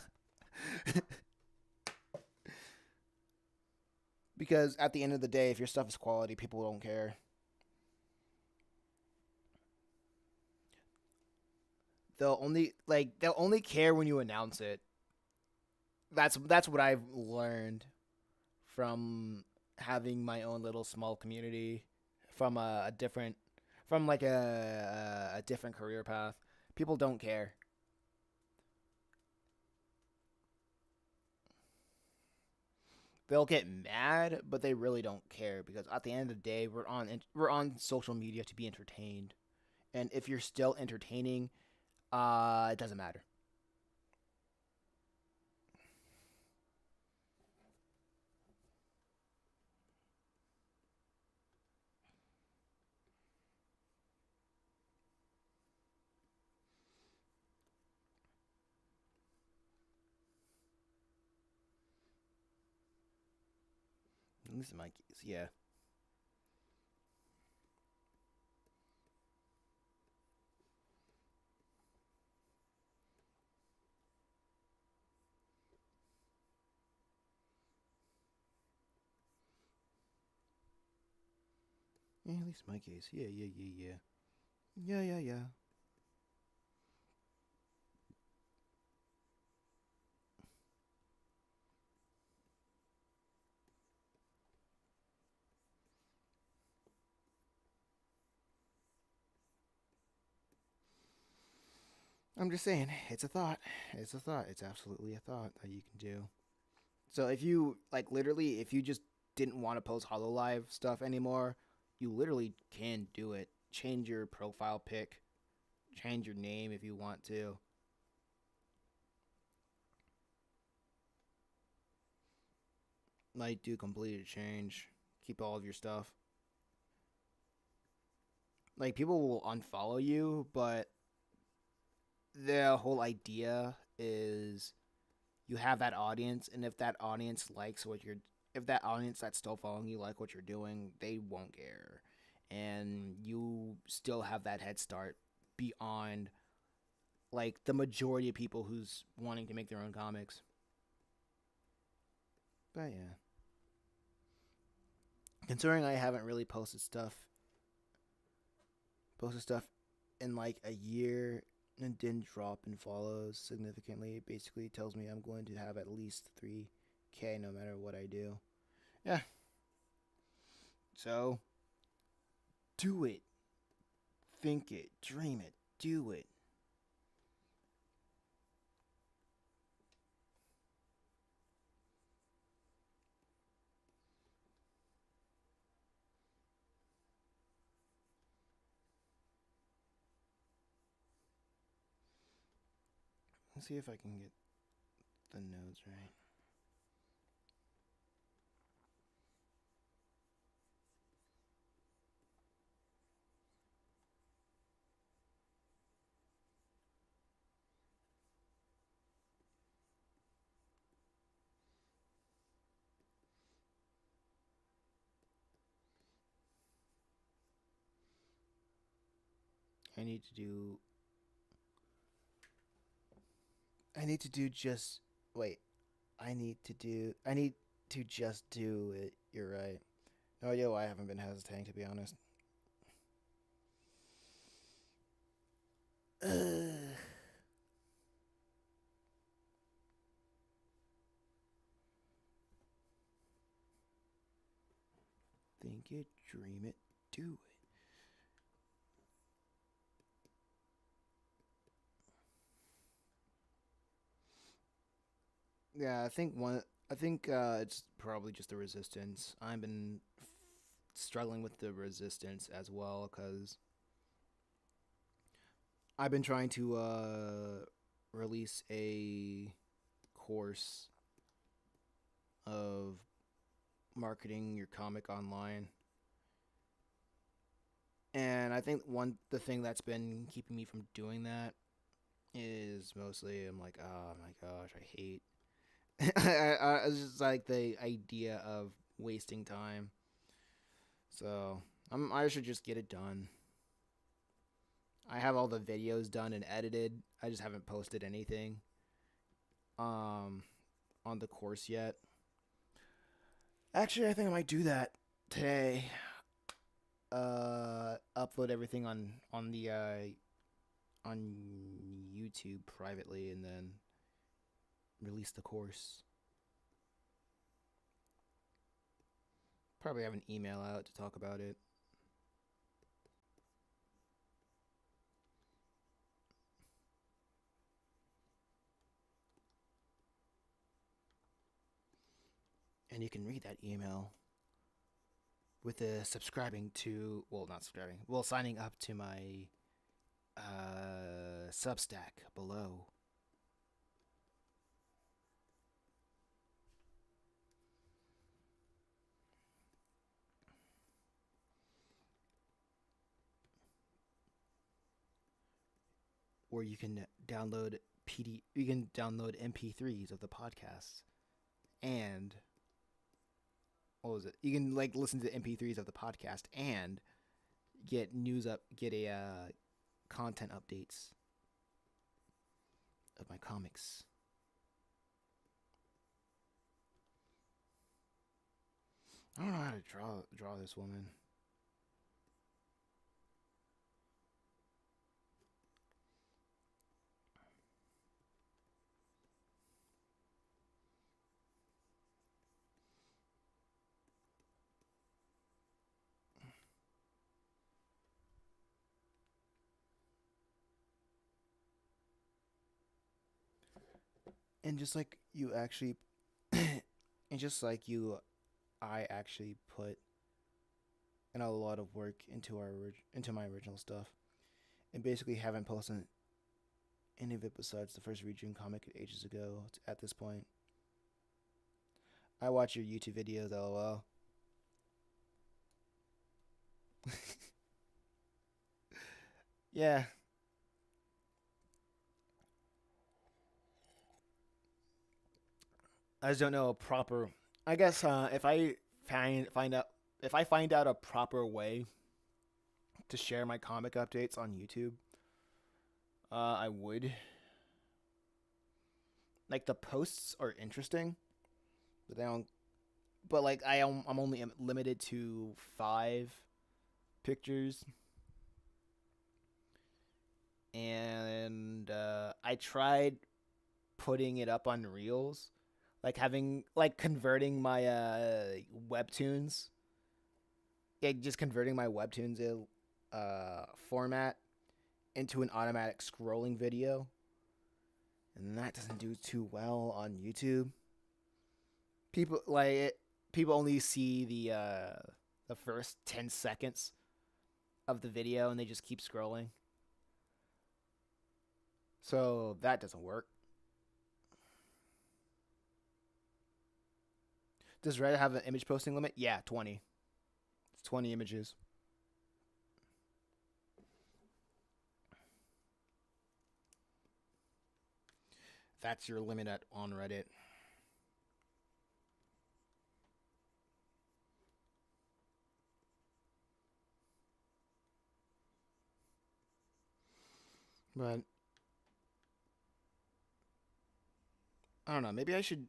because at the end of the day, if your stuff is quality, people don't care. They'll only care when you announce it. That's what I've learned from having my own little small community from a different from like a different career path. People don't care. They'll get mad, but they really don't care because at the end of the day, we're on social media to be entertained, and if you're still entertaining, it doesn't matter. At least in my case, yeah. Yeah, at least in my case, yeah, yeah, yeah, yeah, yeah, yeah, yeah. I'm just saying, it's a thought. It's a thought. It's absolutely a thought that you can do. So if you like literally, if you just didn't want to post Hololive stuff anymore, you literally can do it. Change your profile pic, change your name if you want to. Like do completed change. Keep all of your stuff. Like people will unfollow you, but the whole idea is you have that audience, and if that audience likes what you're if that audience that's still following you like what you're doing, they won't care, and you still have that head start beyond like the majority of people who's wanting to make their own comics. But yeah, considering I haven't really posted stuff in like a year and didn't drop in follows significantly, it basically tells me I'm going to have at least 3K no matter what I do. Yeah, so do it, think it, dream it, do it. Let's see if I can get the nodes right. I need to do. I need to do just. Wait. I need to just do it. You're right. No idea why I haven't been hesitating, to be honest. Ugh. Think it, dream it, do it. Yeah, I think one. I think it's probably just the resistance. I've been struggling with the resistance as well because I've been trying to release a course of marketing your comic online. And I think the thing that's been keeping me from doing that is mostly I'm like, oh my gosh, I hate. It's just like the idea of wasting time. So I should just get it done. I have all the videos done and edited. I just haven't posted anything um on the course yet. Actually, I think I might do that today. Upload everything on YouTube privately and then release the course. Probably have an email out to talk about it. And you can read that email with subscribing to, well, not subscribing, well, signing up to my Substack below. Where you can download you can download MP3s of the podcasts, and what was it? You can like listen to the MP3s of the podcast and get a content updates of my comics. I don't know how to draw this woman. And just like you actually, and just like you, I actually put in a lot of work into my original stuff, and basically haven't posted any of it besides the first Redragon comic ages ago. At this point, I watch your YouTube videos, lol. Yeah, I just don't know a proper. I guess if I find out if I find out a proper way to share my comic updates on YouTube, I would. Like the posts are interesting, but they don't. But like I'm only limited to 5 pictures, and I tried putting it up on Reels, like having like converting my webtoons, like just converting my webtoons format into an automatic scrolling video, and that doesn't do too well on YouTube. People like it, people only see the first 10 seconds of the video and they just keep scrolling. So that doesn't work. Does Reddit have an image posting limit? Yeah, 20. It's 20 images. That's your limit on Reddit. But I don't know. Maybe I should.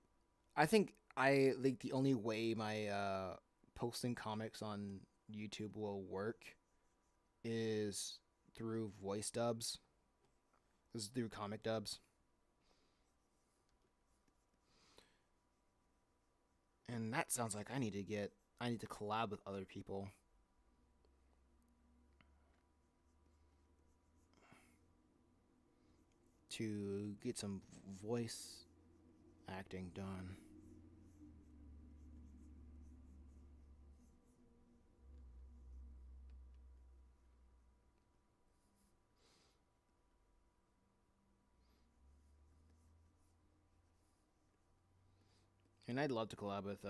I think I think the only way my posting comics on YouTube will work is through voice dubs. Is through comic dubs. And that sounds like I need to collab with other people to get some voice acting done. And I'd love to collab with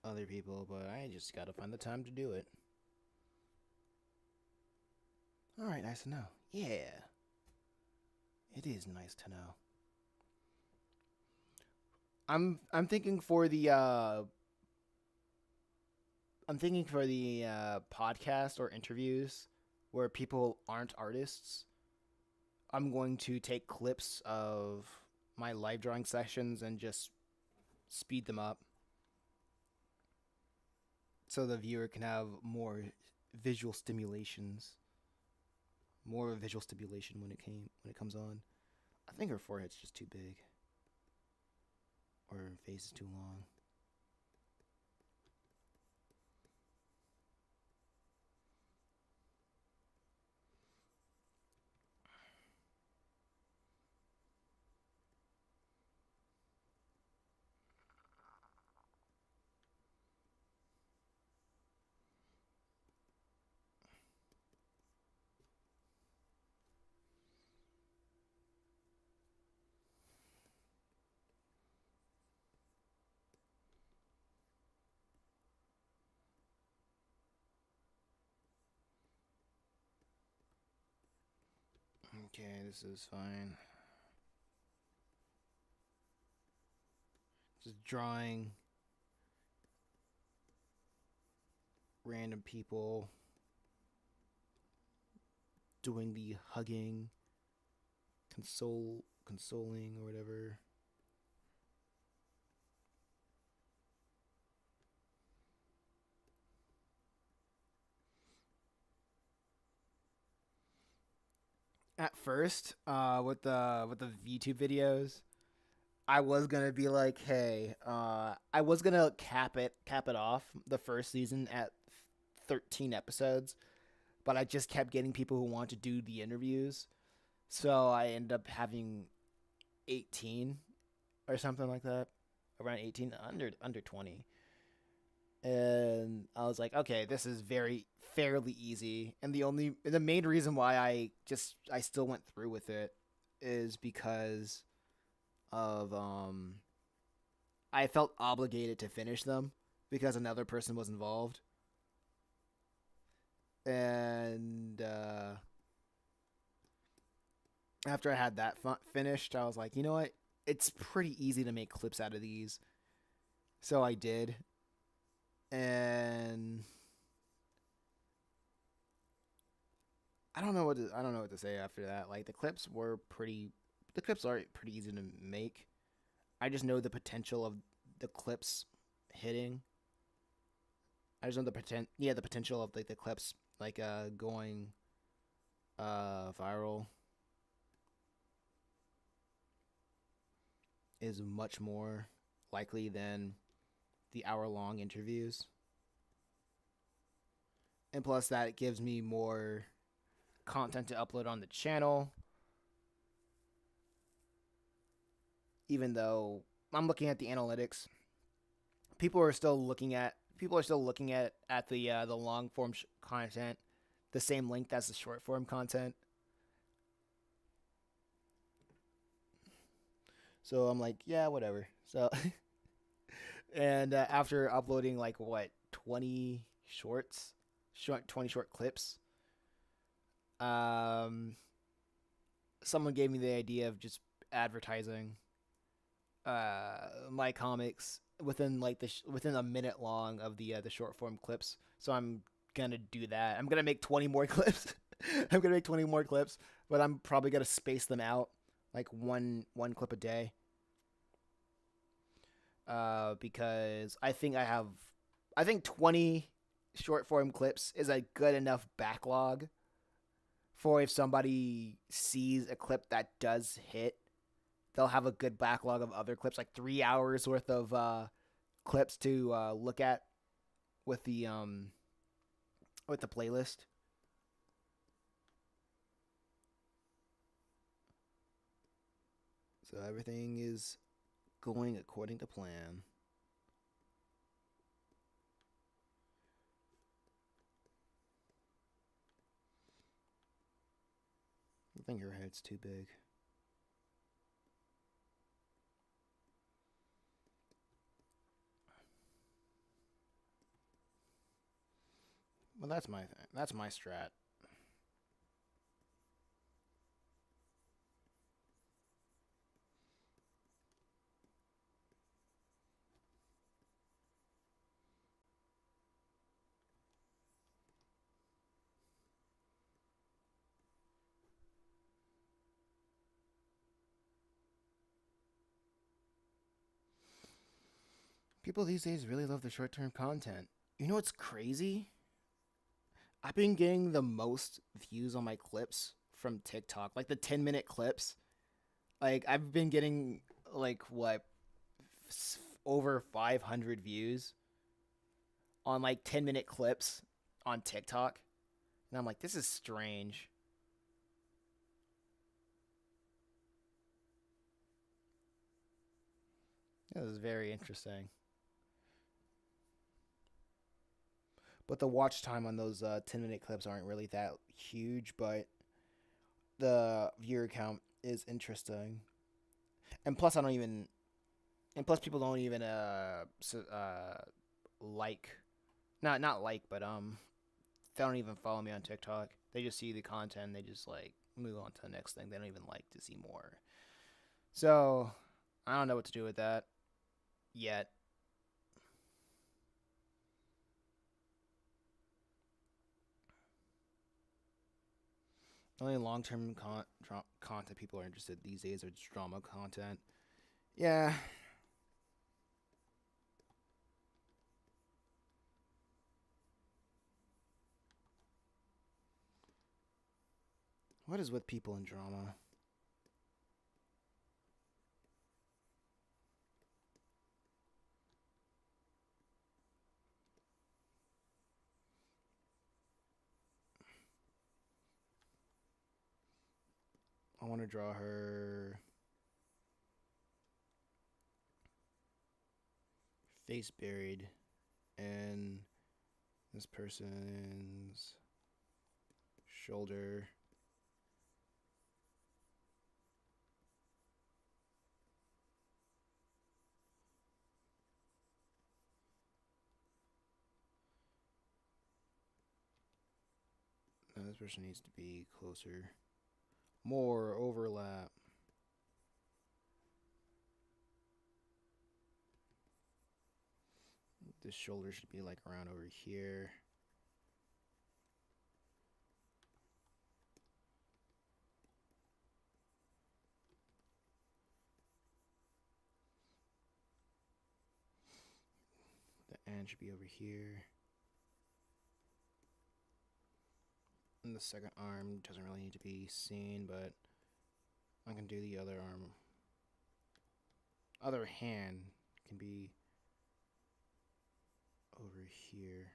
other people, but I just gotta find the time to do it. All right, nice to know. Yeah, it is nice to know. I'm thinking for the podcast or interviews where people aren't artists. I'm going to take clips of my live drawing sessions and just speed them up so the viewer can have visual stimulations, more visual stimulation when it comes on. I think her forehead's just too big, or her face is too long. Okay, this is fine. Just drawing random people doing the hugging, consoling or whatever. At first, with the VTube videos, I was gonna be like, hey, I was gonna cap it off the first season at 13 episodes, but I just kept getting people who want to do the interviews, so I ended up having 18 or something like that, around 18, under 20. And I was like, okay, this is very fairly easy. And the main reason why I still went through with it is because of I felt obligated to finish them because another person was involved. And after I had that finished, I was like, you know what? It's pretty easy to make clips out of these. So I did. And I don't know what to say after that. Like the clips are pretty easy to make. I just know the potential of the clips hitting. I just know the potential of like the clips like going viral is much more likely than the hour-long interviews. And plus that it gives me more content to upload on the channel, even though I'm looking at the analytics. People are still looking at the long form content the same length as the short form content. So I'm like, yeah, whatever. So and after uploading like what 20 shorts, 20 short clips, um, someone gave me the idea of just advertising my comics within like within a minute long of the short form clips. So I'm gonna do that. I'm gonna make 20 more clips. I'm gonna make 20 more clips, but I'm probably gonna space them out like one clip a day. Because I think 20 short form clips is a good enough backlog for if somebody sees a clip that does hit, they'll have a good backlog of other clips, like 3 hours worth of clips to look at with the playlist. So everything is going according to plan. I think your head's too big. Well, that's my thing. That's my strat. People these days really love the short term content. You know what's crazy? I've been getting the most views on my clips from TikTok, like the 10-minute clips. Like I've been getting like what over 500 views on like 10-minute clips on TikTok. And I'm like, this is strange. This is very interesting. But the watch time on those 10-minute clips aren't really that huge, but the viewer count is interesting. And plus, I don't even. And plus, people don't even like, not like, but they don't even follow me on TikTok. They just see the content. They just like move on to the next thing. They don't even like to see more. So I don't know what to do with that yet. The only long-term content people are interested these days are just drama content. Yeah. What is with people in drama? I want to draw her face buried and this person's shoulder. No, this person needs to be closer. More overlap. This shoulder should be like around over here. The end should be over here. And the second arm doesn't really need to be seen, but I can do the other arm. Other hand can be over here.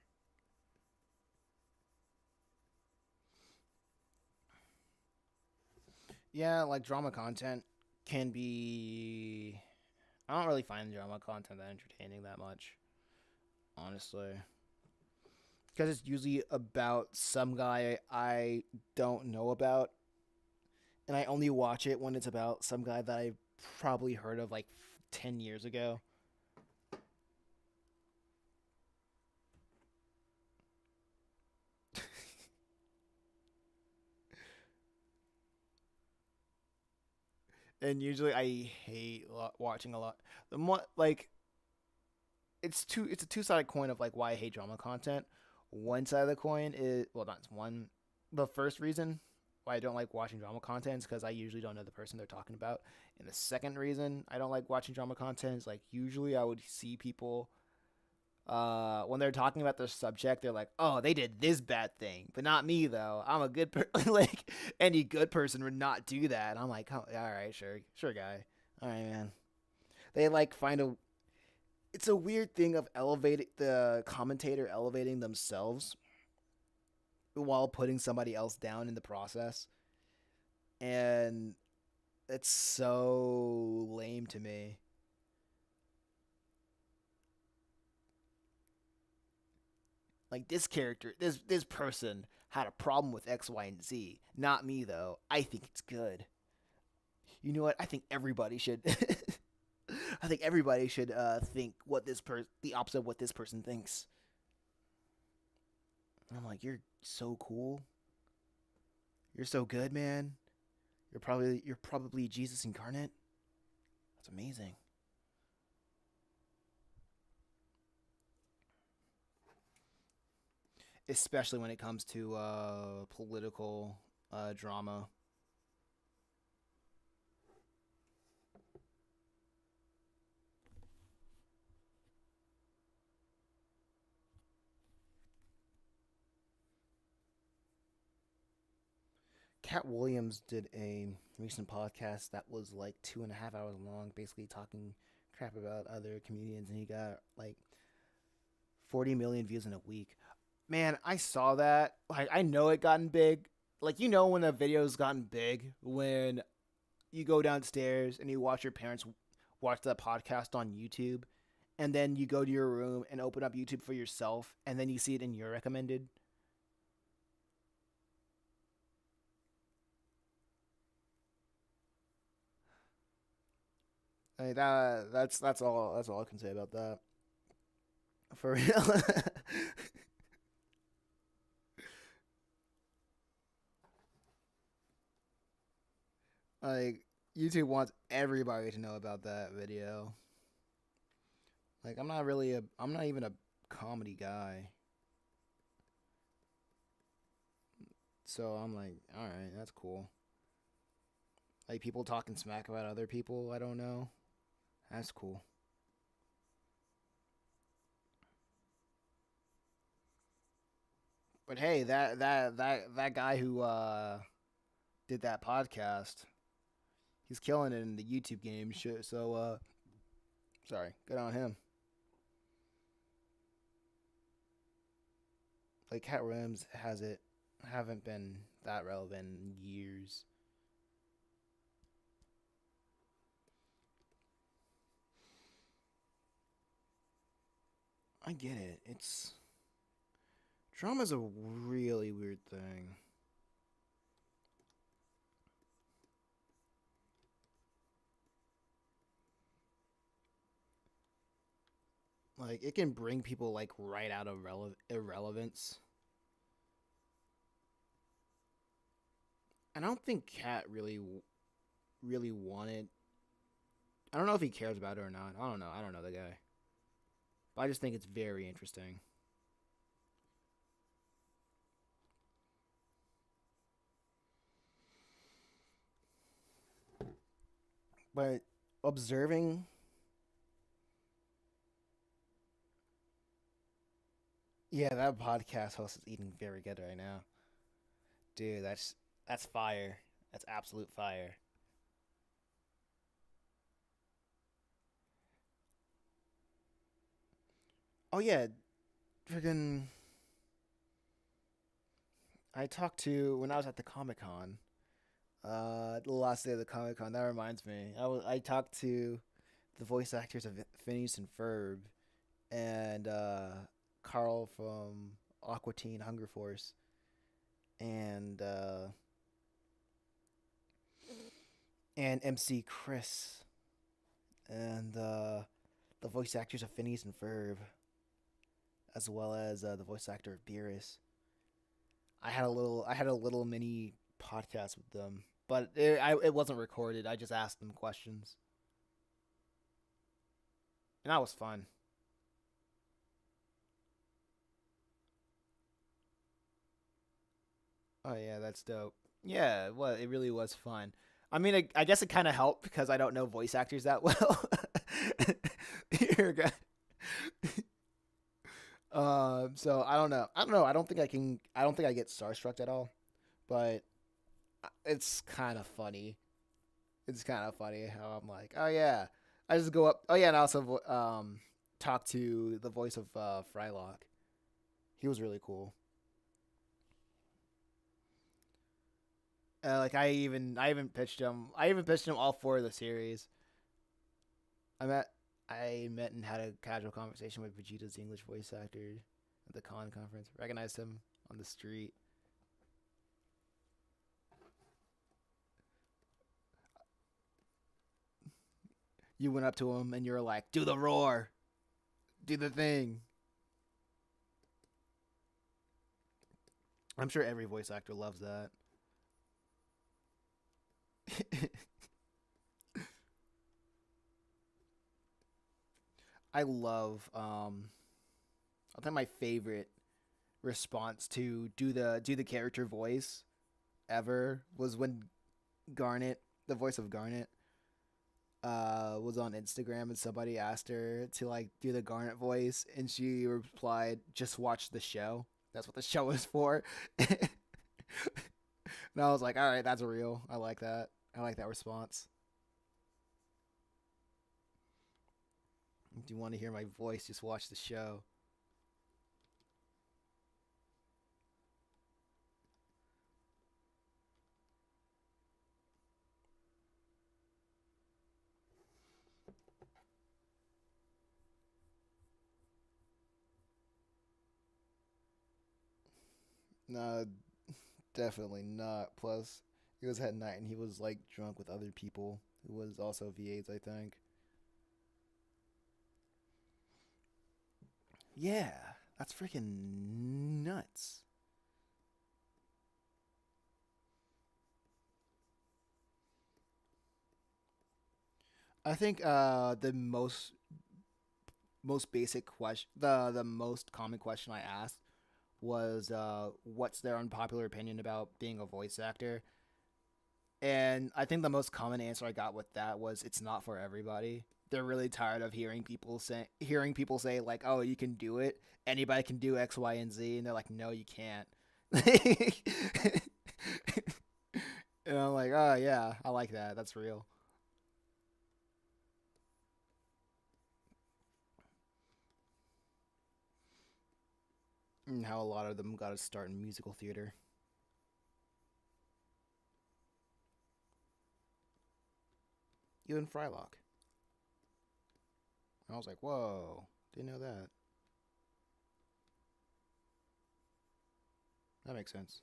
Yeah, like drama content can be. I don't really find drama content that entertaining that much, honestly. Because it's usually about some guy I don't know about, and I only watch it when it's about some guy that I probably heard of like 10 years ago. And usually I hate watching a lot. The more like it's a two-sided coin of like why I hate drama content. One side of the coin is, well, not one. The first reason why I don't like watching drama content is because I usually don't know the person they're talking about. And the second reason I don't like watching drama content is like usually I would see people when they're talking about their subject, they're like, "Oh, they did this bad thing," but not me though. I'm a good like any good person would not do that. And I'm like, oh, all right, sure, sure, guy, all right, man. They like find a. It's a weird thing of elevating the commentator elevating themselves while putting somebody else down in the process, and it's so lame to me. Like this character, this person had a problem with X, Y, and Z. Not me though. I think it's good. You know what? I think everybody should. I think everybody should think what the opposite of what this person thinks. And I'm like, you're so cool. You're so good, man. You're probably Jesus incarnate. That's amazing. Especially when it comes to political drama. Cat Williams did a recent podcast that was like 2.5 hours long, basically talking crap about other comedians, and he got like 40 million views in a week. Man, I saw that. Like, I know it gotten big. Like, you know when a video's gotten big when you go downstairs and you watch your parents watch that podcast on YouTube, and then you go to your room and open up YouTube for yourself, and then you see it in your recommended. Like that's all I can say about that. For real. Like YouTube wants everybody to know about that video. Like I'm not even a comedy guy. So I'm like, all right, that's cool. Like people talking smack about other people I don't know. That's cool. But hey, that guy who did that podcast, he's killing it in the YouTube game shit. So sorry, good on him. Like Cat Williams has it haven't been that relevant in years. I get it. It's drama's a really weird thing. Like it can bring people like right out of irrelevance. And I don't think Cat really wanted. I don't know if he cares about it or not. I don't know. I don't know the guy. But I just think it's very interesting. But observing, yeah, that podcast host is eating very good right now, dude. That's fire. That's absolute fire. Oh yeah, friggin' I talked to when I was at the Comic Con. The last day of the Comic Con. That reminds me. I talked to the voice actors of Phineas and Ferb and Carl from Aqua Teen Hunger Force and MC Chris and the voice actors of Phineas and Ferb, as well as the voice actor of Beerus. I had a little mini podcast with them, but it wasn't recorded. I just asked them questions, and that was fun. Oh yeah, that's dope. Yeah, well, it really was fun. I mean, I guess it kind of helped because I don't know voice actors that well. You're good. So I don't know. I don't know. I don't think I can. I don't think I get starstruck at all. But it's kind of funny. It's kind of funny how I'm like, oh yeah, I just go up. Oh yeah, and I also talk to the voice of Frylock. He was really cool. Like I even pitched him. I even pitched him all four of the series. I met I met and had a casual conversation with Vegeta's English voice actor at the con conference. Recognized him on the street. You went up to him and you were like, "Do the roar, do the thing." I'm sure every voice actor loves that. I love. I think my favorite response to do the character voice ever was when Garnet, the voice of Garnet, was on Instagram and somebody asked her to like do the Garnet voice, and she replied, "Just watch the show. That's what the show is for." And I was like, "All right, that's real. I like that. I like that response." If you want to hear my voice, just watch the show. No, definitely not. Plus, it was at night and he was like drunk with other people who was also V8s, I think. Yeah, that's freaking nuts. I think the most basic question, the most common question I asked was what's their unpopular opinion about being a voice actor? And I think the most common answer I got with that was it's not for everybody. They're really tired of hearing people say like, "Oh, you can do it. Anybody can do X, Y, and Z," and they're like, "No, you can't." And I'm like, "Oh yeah, I like that. That's real." And how a lot of them got to start in musical theater. Even Frylock. I was like, "Whoa, didn't know that." That makes sense.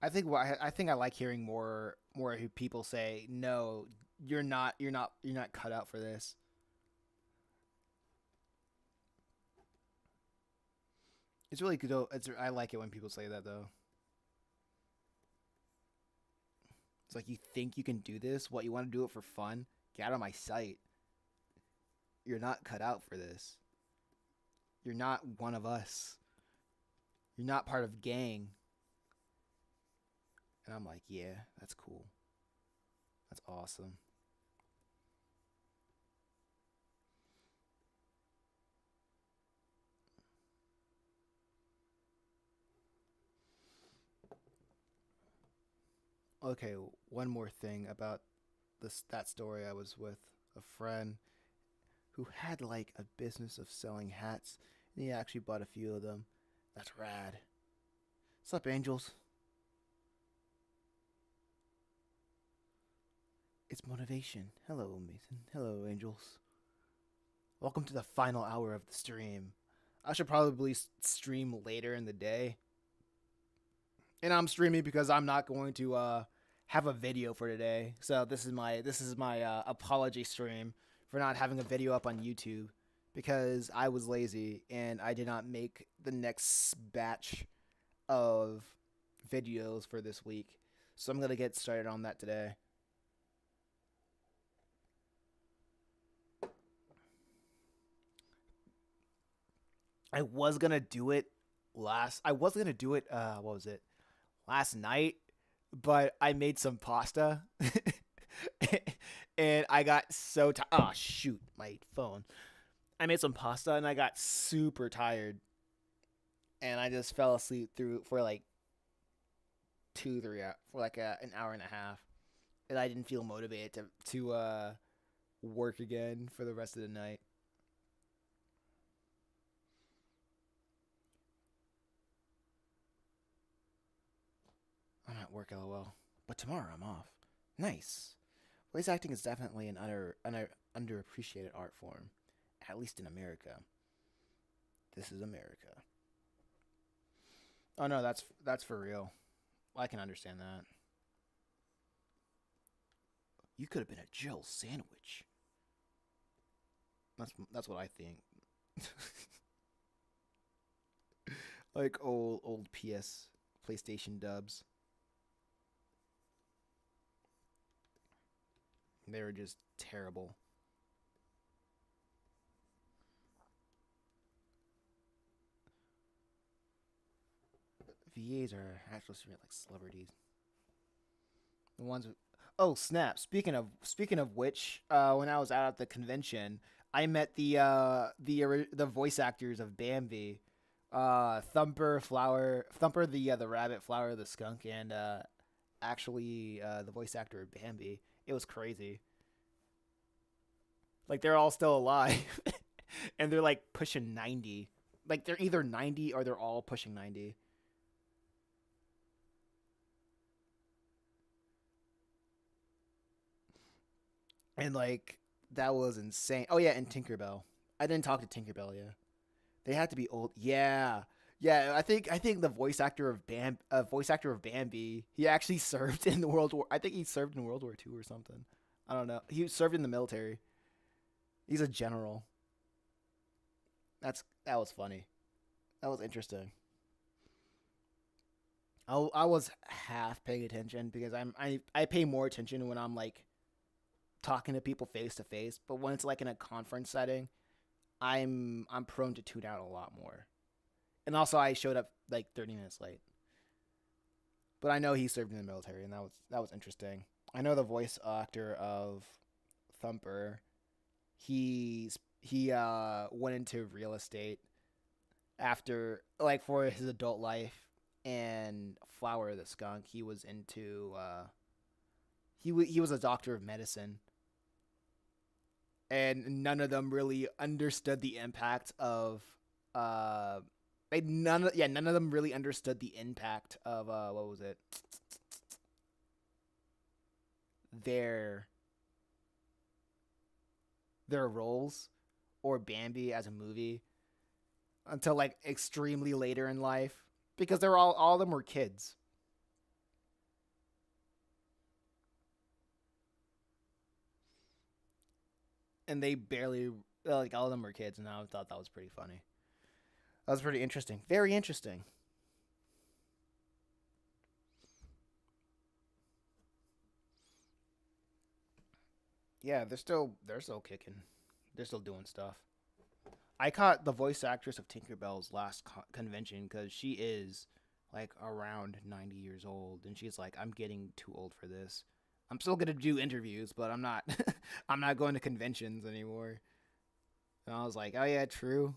I think I like hearing more people say, "No, you're not cut out for this." It's really good. I like it when people say that though. It's like you think you can do this. What, you want to do it for fun? Get out of my sight. You're not cut out for this. You're not one of us. You're not part of gang. And I'm like, yeah, that's cool. That's awesome. Okay, one more thing about this that story. I was with a friend who had like a business of selling hats, and he actually bought a few of them. That's rad. What's up, angels? It's motivation. Hello, Mason. Hello, angels. Welcome to the final hour of the stream. I should probably stream later in the day, and I'm streaming because I'm not going to have a video for today. So this is my apology stream for not having a video up on YouTube because I was lazy and I did not make the next batch of videos for this week. So I'm gonna get started on that today. I was gonna do it I was gonna do it. What was it? Last night, but I made some pasta, and I got so tired. Oh shoot, my phone. I made some pasta and I got super tired, and I just fell asleep through for like 2 3 hours, for like an hour and a half, and I didn't feel motivated to work again for the rest of the night. I'm at work, lol. But tomorrow I'm off. Nice. Voice acting is definitely an underappreciated art form, at least in America. This is America. Oh no, that's for real. I can understand that. You could have been a Jill sandwich. That's what I think. Like old PS PlayStation dubs. They were just terrible. VAs are actually like celebrities. The ones with, oh snap! Speaking of which, when I was out at the convention, I met the voice actors of Bambi, Thumper the rabbit, Flower the skunk, and actually the voice actor of Bambi. It was crazy. Like they're all still alive, and they're like pushing 90. Like they're either 90 or they're all pushing 90. And like that was insane. Oh yeah, and Tinkerbell. I didn't talk to Tinkerbell yet. They had to be old. Yeah, yeah. I think the voice actor of Bambi, he actually served in the World War. I think he served in World War II or something. I don't know. He served in the military. He's a general. That was funny. That was interesting. I was half paying attention because I pay more attention when I'm like talking to people face to face, but when it's like in a conference setting, I'm prone to tune out a lot more. And also, I showed up like 30 minutes late, but I know he served in the military, and that was interesting. I know the voice actor of Thumper. He went into real estate after like for his adult life, and Flower the skunk. He was into he was a doctor of medicine, and none of them really understood the impact of uh none of them really understood the impact of what was it, their their roles or Bambi as a movie until like extremely later in life, because they're all of them were kids, and they barely like all of them were kids, and I thought that was pretty funny. That was pretty interesting. Very interesting. Yeah, they're still kicking. They're still doing stuff. I caught the voice actress of Tinkerbell's last convention because she is like around 90 years old, and she's like, I'm getting too old for this. I'm still gonna do interviews, but I'm not. I'm not going to conventions anymore. And I was like, oh yeah, true.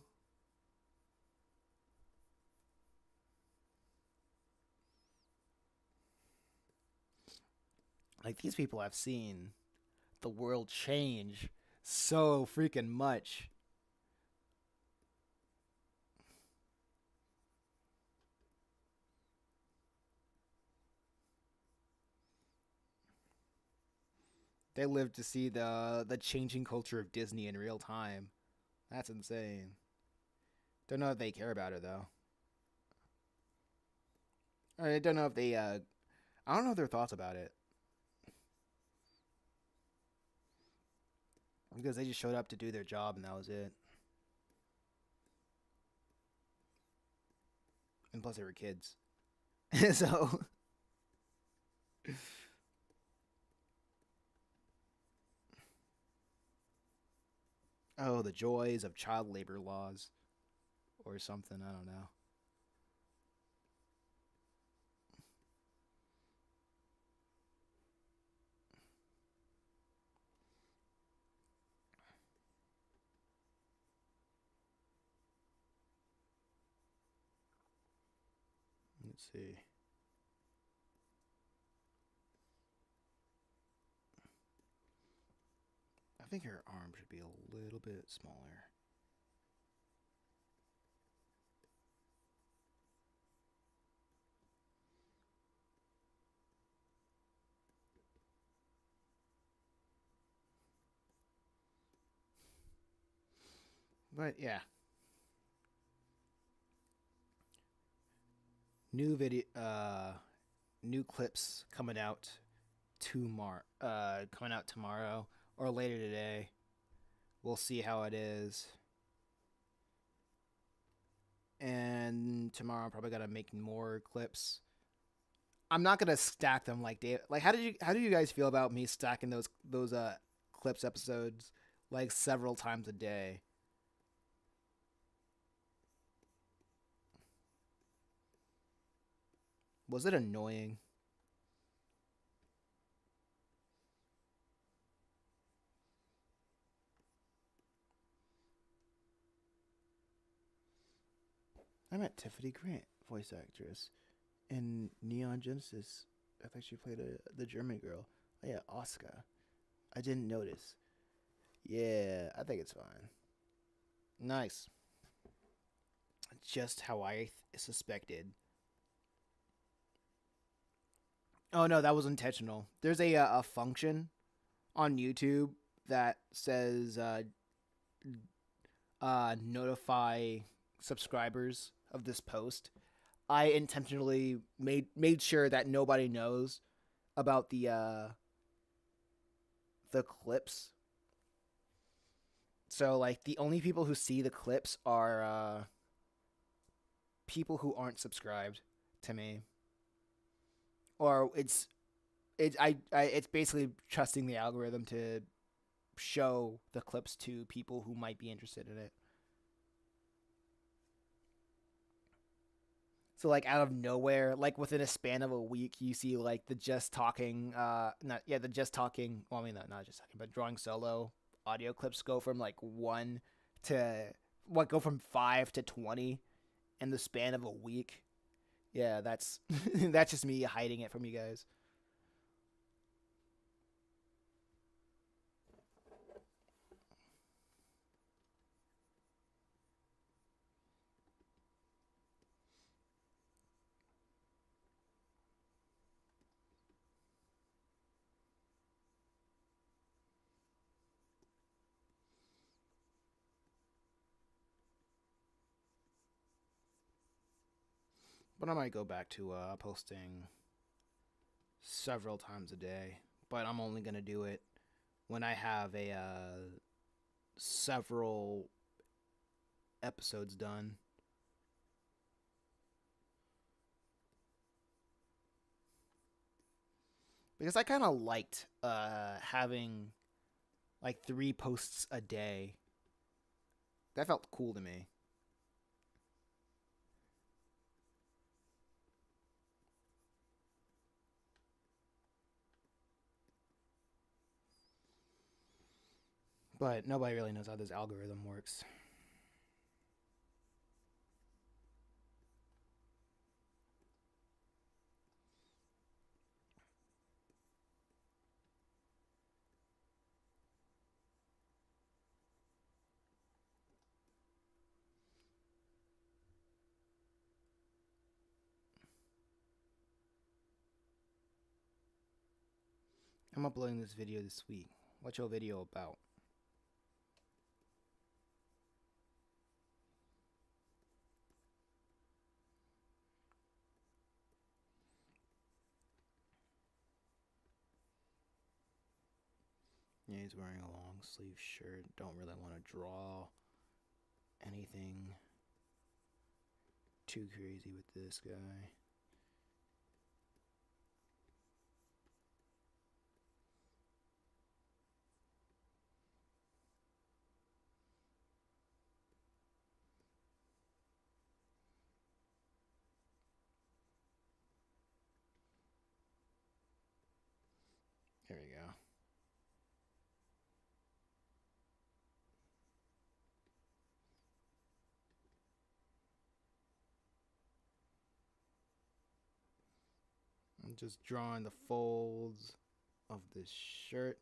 Like these people have seen the world change so freaking much. They lived to see the changing culture of Disney in real time. That's insane. Don't know if they care about it though. I don't know if they. I don't know their thoughts about it because they just showed up to do their job and that was it. And plus, they were kids. So, oh, the joys of child labor laws or something. I don't know. Let's see. I think her arm should be a little bit smaller. But yeah, new video, new clips coming out tomorrow or later today. We'll see how it is. And tomorrow I'm probably gonna make more clips. I'm not gonna stack them like Dave. Like, how do you guys feel about me stacking those clips episodes like several times a day? Was it annoying? I met Tiffany Grant, voice actress, in Neon Genesis. I think she played the German girl. Oh yeah, Oscar. I didn't notice. Yeah, I think it's fine. Nice. Just how suspected. Oh no, that was intentional. There's a function on YouTube that says notify subscribers of this post. I intentionally made sure that nobody knows about the clips. So like the only people who see the clips are people who aren't subscribed to me, or it's basically trusting the algorithm to show the clips to people who might be interested in it. So like out of nowhere, like within a span of a week, you see like the just talking, not yeah, the just talking. Well, I mean not just talking, but drawing solo audio clips go from like one to what go from 5 to 20 in the span of a week. Yeah, that's that's just me hiding it from you guys. But I might go back to posting several times a day. But I'm only gonna do it when I have a several episodes done. Because I kind of liked having like 3 posts a day. That felt cool to me. But nobody really knows how this algorithm works. I'm uploading this video this week. What's your video about? Yeah, he's wearing a long sleeve shirt. Don't really want to draw anything too crazy with this guy. Here we go. I'm just drawing the folds of this shirt.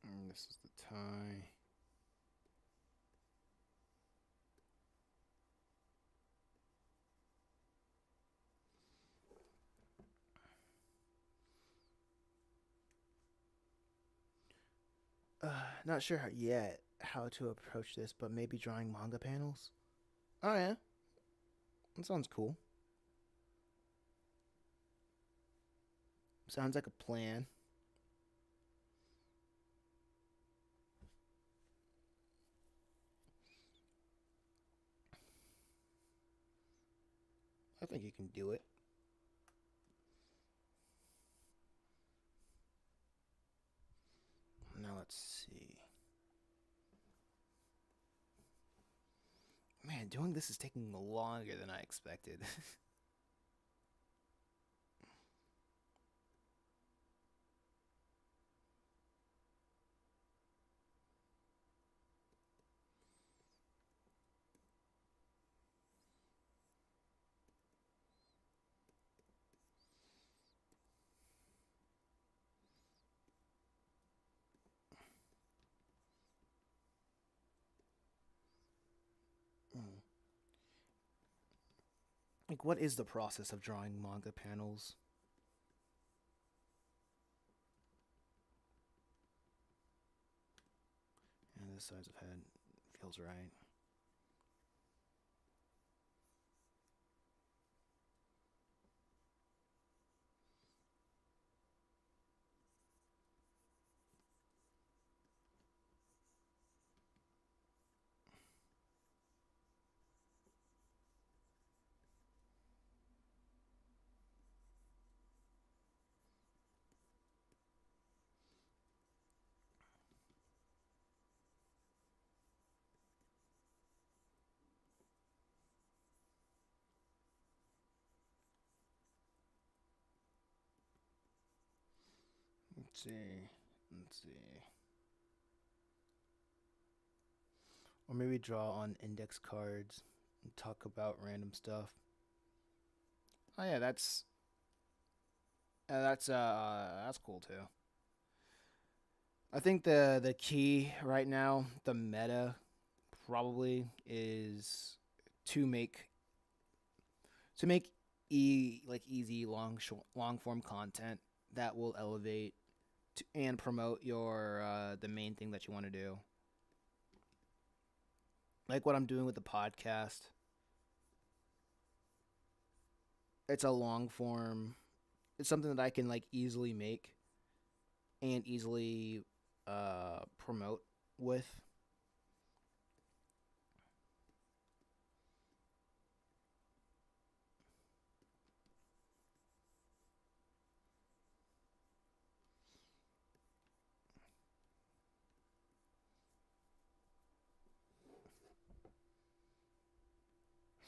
And this is the tie. Not sure yet how to approach this, but maybe drawing manga panels. Oh yeah, that sounds cool. Sounds like a plan. I think you can do it. Now let's see. Man, doing this is taking longer than I expected. Mm. Like, what is the process of drawing manga panels? And this size of head feels right. Let's see. Let's see. Or maybe draw on index cards and talk about random stuff. Oh yeah, that's cool too. I think the key right now, the meta probably is to make to make easy long form content that will elevate and promote your the main thing that you want to do. Like what I'm doing with the podcast. It's a long form. It's something that I can like easily make and easily promote with.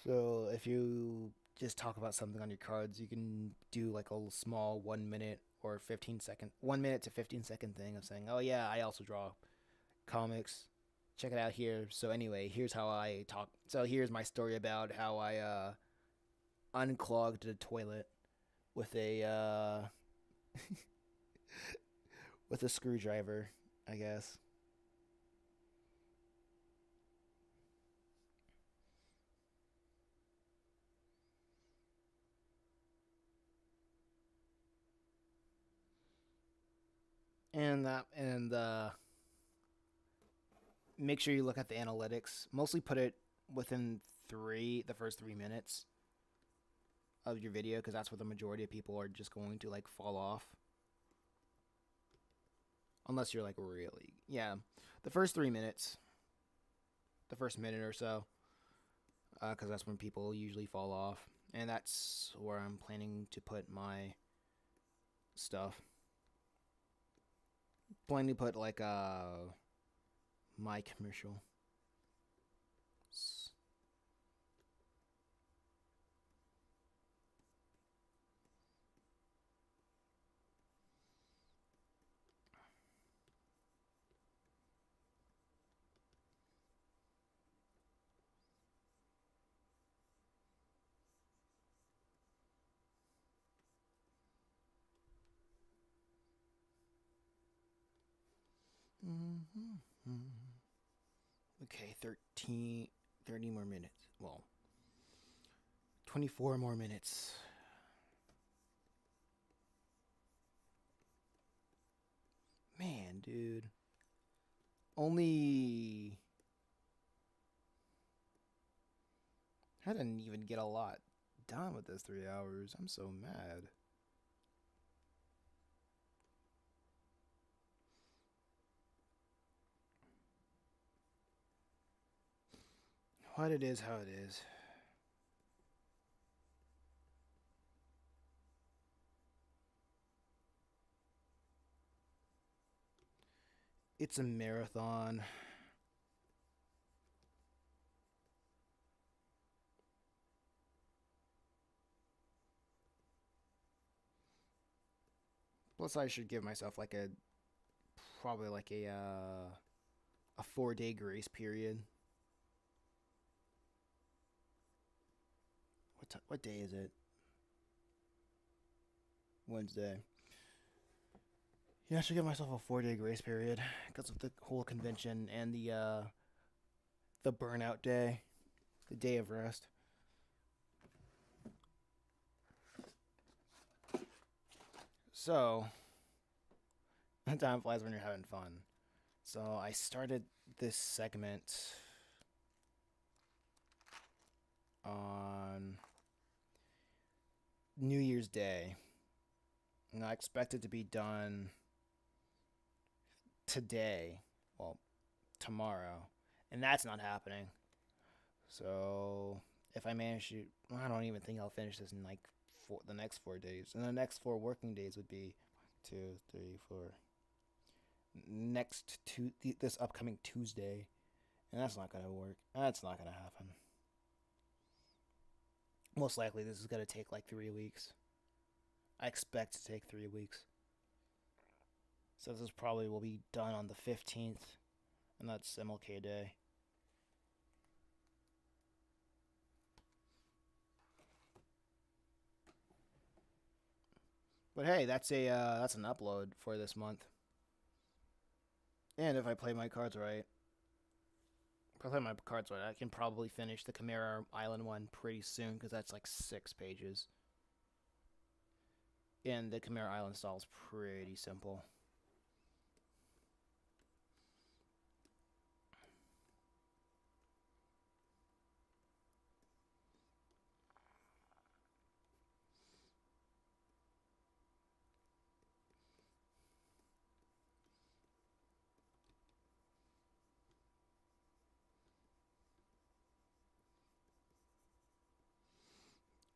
So if you just talk about something on your cards, you can do like a small 1 minute or 15 second, 1 minute to 15 second thing of saying, "Oh yeah, I also draw comics. Check it out here." So anyway, here's how I talk. So here's my story about how I unclogged the toilet with a with a screwdriver, I guess. And make sure you look at the analytics. Mostly put it within the first 3 minutes of your video because that's where the majority of people are just going to like fall off. Unless you're like really, yeah, the first 3 minutes, the first minute or so, because that's when people usually fall off, and that's where I'm planning to put my stuff. Planning to put like my commercial. Mm-hmm. Okay, 30 more minutes. Well, 24 more minutes. Man, dude. Only I didn't even get a lot done with this 3 hours. I'm so mad. What it is, how it is. It's a marathon. Plus, I should give myself like a probably like a 4 day grace period. What day is it? Wednesday. Yeah, I should give myself a 4 day grace period because of the whole convention and the burnout day, the day of rest. So, time flies when you're having fun. So I started this segment on New Year's Day, and I expect it to be done today. Well, tomorrow, and that's not happening. So if I manage to, I don't even think I'll finish this in like the next 4 days. And the next four working days would be 2, 3, 4. Next to this upcoming Tuesday, and that's not gonna work. That's not gonna happen. Most likely, this is gonna take like 3 weeks. I expect to take 3 weeks. So this probably will be done on the 15th, and that's MLK Day. But hey, that's an upload for this month. And if I play my cards right, if I play my cards right, I can probably finish the Chimera Island one pretty soon because that's like 6 pages. And the Chimera Island style is pretty simple.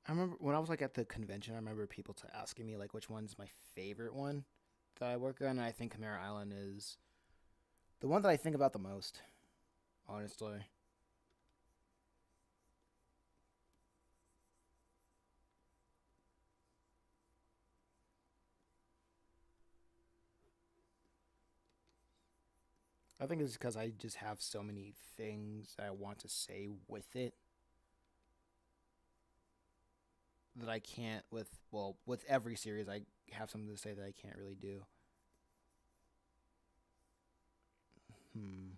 I remember when I was like at the convention, I remember people asking me like which one's my favorite one that I work on. And I think Chimera Island is the one that I think about the most, honestly. I think it's because I just have so many things I want to say with it that I can't with every series I have something to say that I can't really do. Hmm.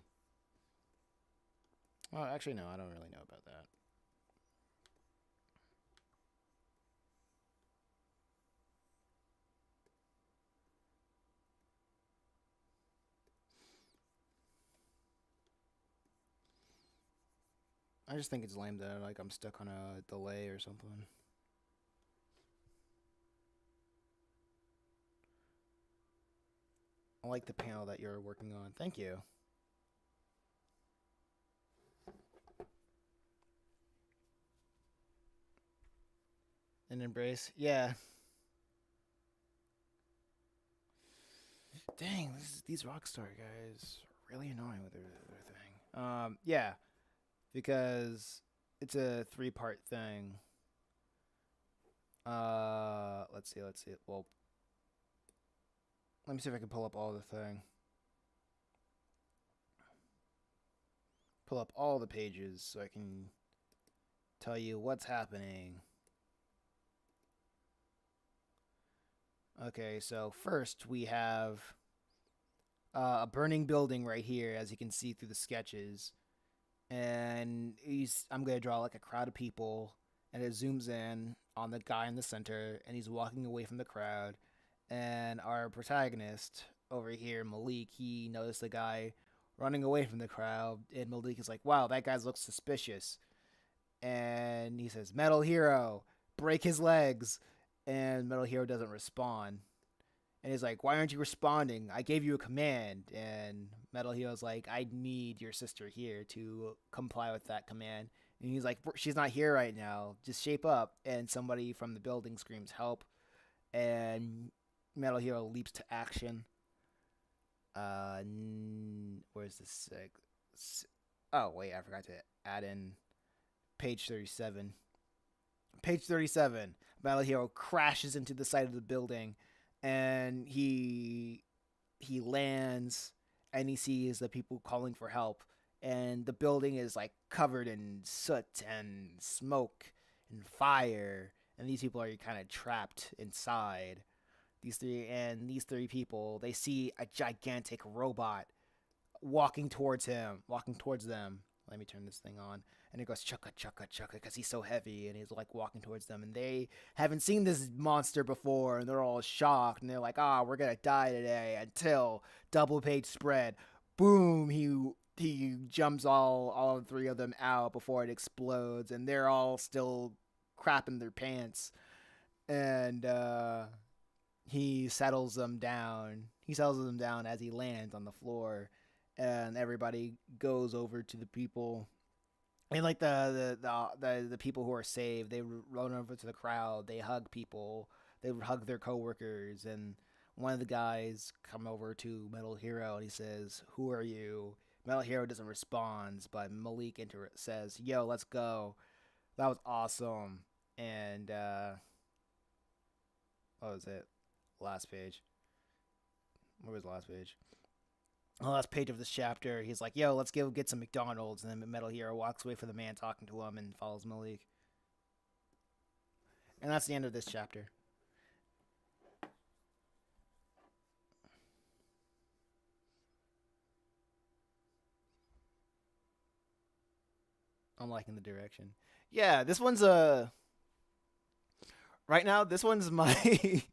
Well, actually, no, I don't really know about that. I just think it's lame that like I'm stuck on a delay or something. I like the panel that you're working on. Thank you. An embrace. Yeah. Dang, these Rockstar guys are really annoying with their thing. Yeah, because it's a 3 part thing. Let's see, let's see. Well, let me see if I can pull up all the thing. Pull up all the pages so I can tell you what's happening. Okay, so first we have a burning building right here, as you can see through the sketches. And I'm gonna draw like a crowd of people, and it zooms in on the guy in the center, and he's walking away from the crowd. And our protagonist over here, Malik, he noticed the guy running away from the crowd, and Malik is like, "Wow, that guy looks suspicious." and he says, "Metal Hero, break his legs," and Metal Hero doesn't respond. And he's like, "Why aren't you responding? I gave you a command." And Metal Hero's like, "I need your sister here to comply with that command." And he's like, "She's not here right now. Just shape up." And somebody from the building screams, "Help!" And Metal Hero leaps to action. Where's the Oh wait, I forgot to add in page 37. Page 37. Metal Hero crashes into the side of the building, and he lands, and he sees the people calling for help, and the building is like covered in soot and smoke and fire, and these people are kind of trapped inside. These three people, they see a gigantic robot walking towards them. Let me turn this thing on. And it goes chugga chugga chugga because he's so heavy, and he's like walking towards them, and they haven't seen this monster before, and they're all shocked, and they're like, we're gonna die today, until double page spread. Boom, he jumps all three of them out before it explodes, and they're all still crapping their pants. And he settles them down as he lands on the floor, and everybody goes over to the people, and like the people who are saved, they run over to the crowd, they hug people, they hug their coworkers, and one of the guys come over to Metal Hero, and he says, "Who are you?" Metal Hero doesn't respond, but Malik says, "Yo, let's go." That was awesome. And what was it? Last page. Where was the last page? The last page of this chapter, he's like, "Yo, let's get some McDonald's," and then Metal Hero walks away from the man talking to him and follows Malik. And that's the end of this chapter. I'm liking the direction. Yeah, this one's right now. This one's my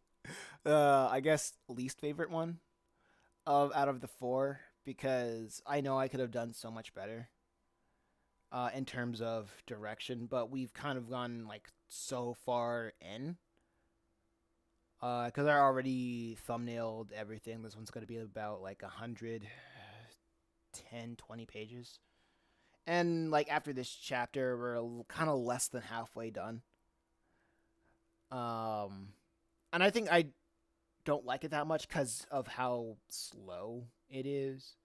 I guess least favorite one of out of the four, because I know I could have done so much better in terms of direction, but we've kind of gone like so far in. Because I already thumbnailed everything. This one's going to be about like 110, 20 pages. And like after this chapter, we're kind of less than halfway done. Um, and I think I don't like it that much because of how slow it is.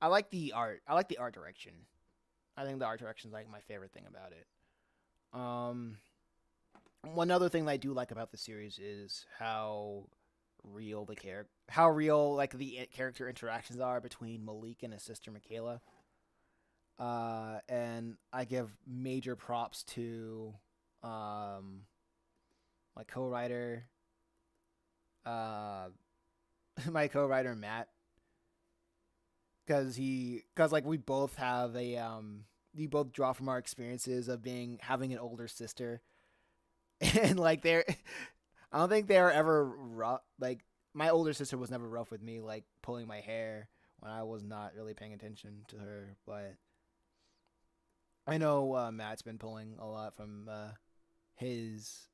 I like the art. I like the art direction. I think the art direction is like my favorite thing about it. Um, One other thing that I do like about the series is how real like the character interactions are between Malik and his sister Michaela. And I give major props to um, my co-writer, uh, my co-writer Matt, because like we both draw from our experiences of being having an older sister, and like I don't think they were ever rough. Like my older sister was never rough with me, like pulling my hair when I was not really paying attention to her. But I know Matt's been pulling a lot from his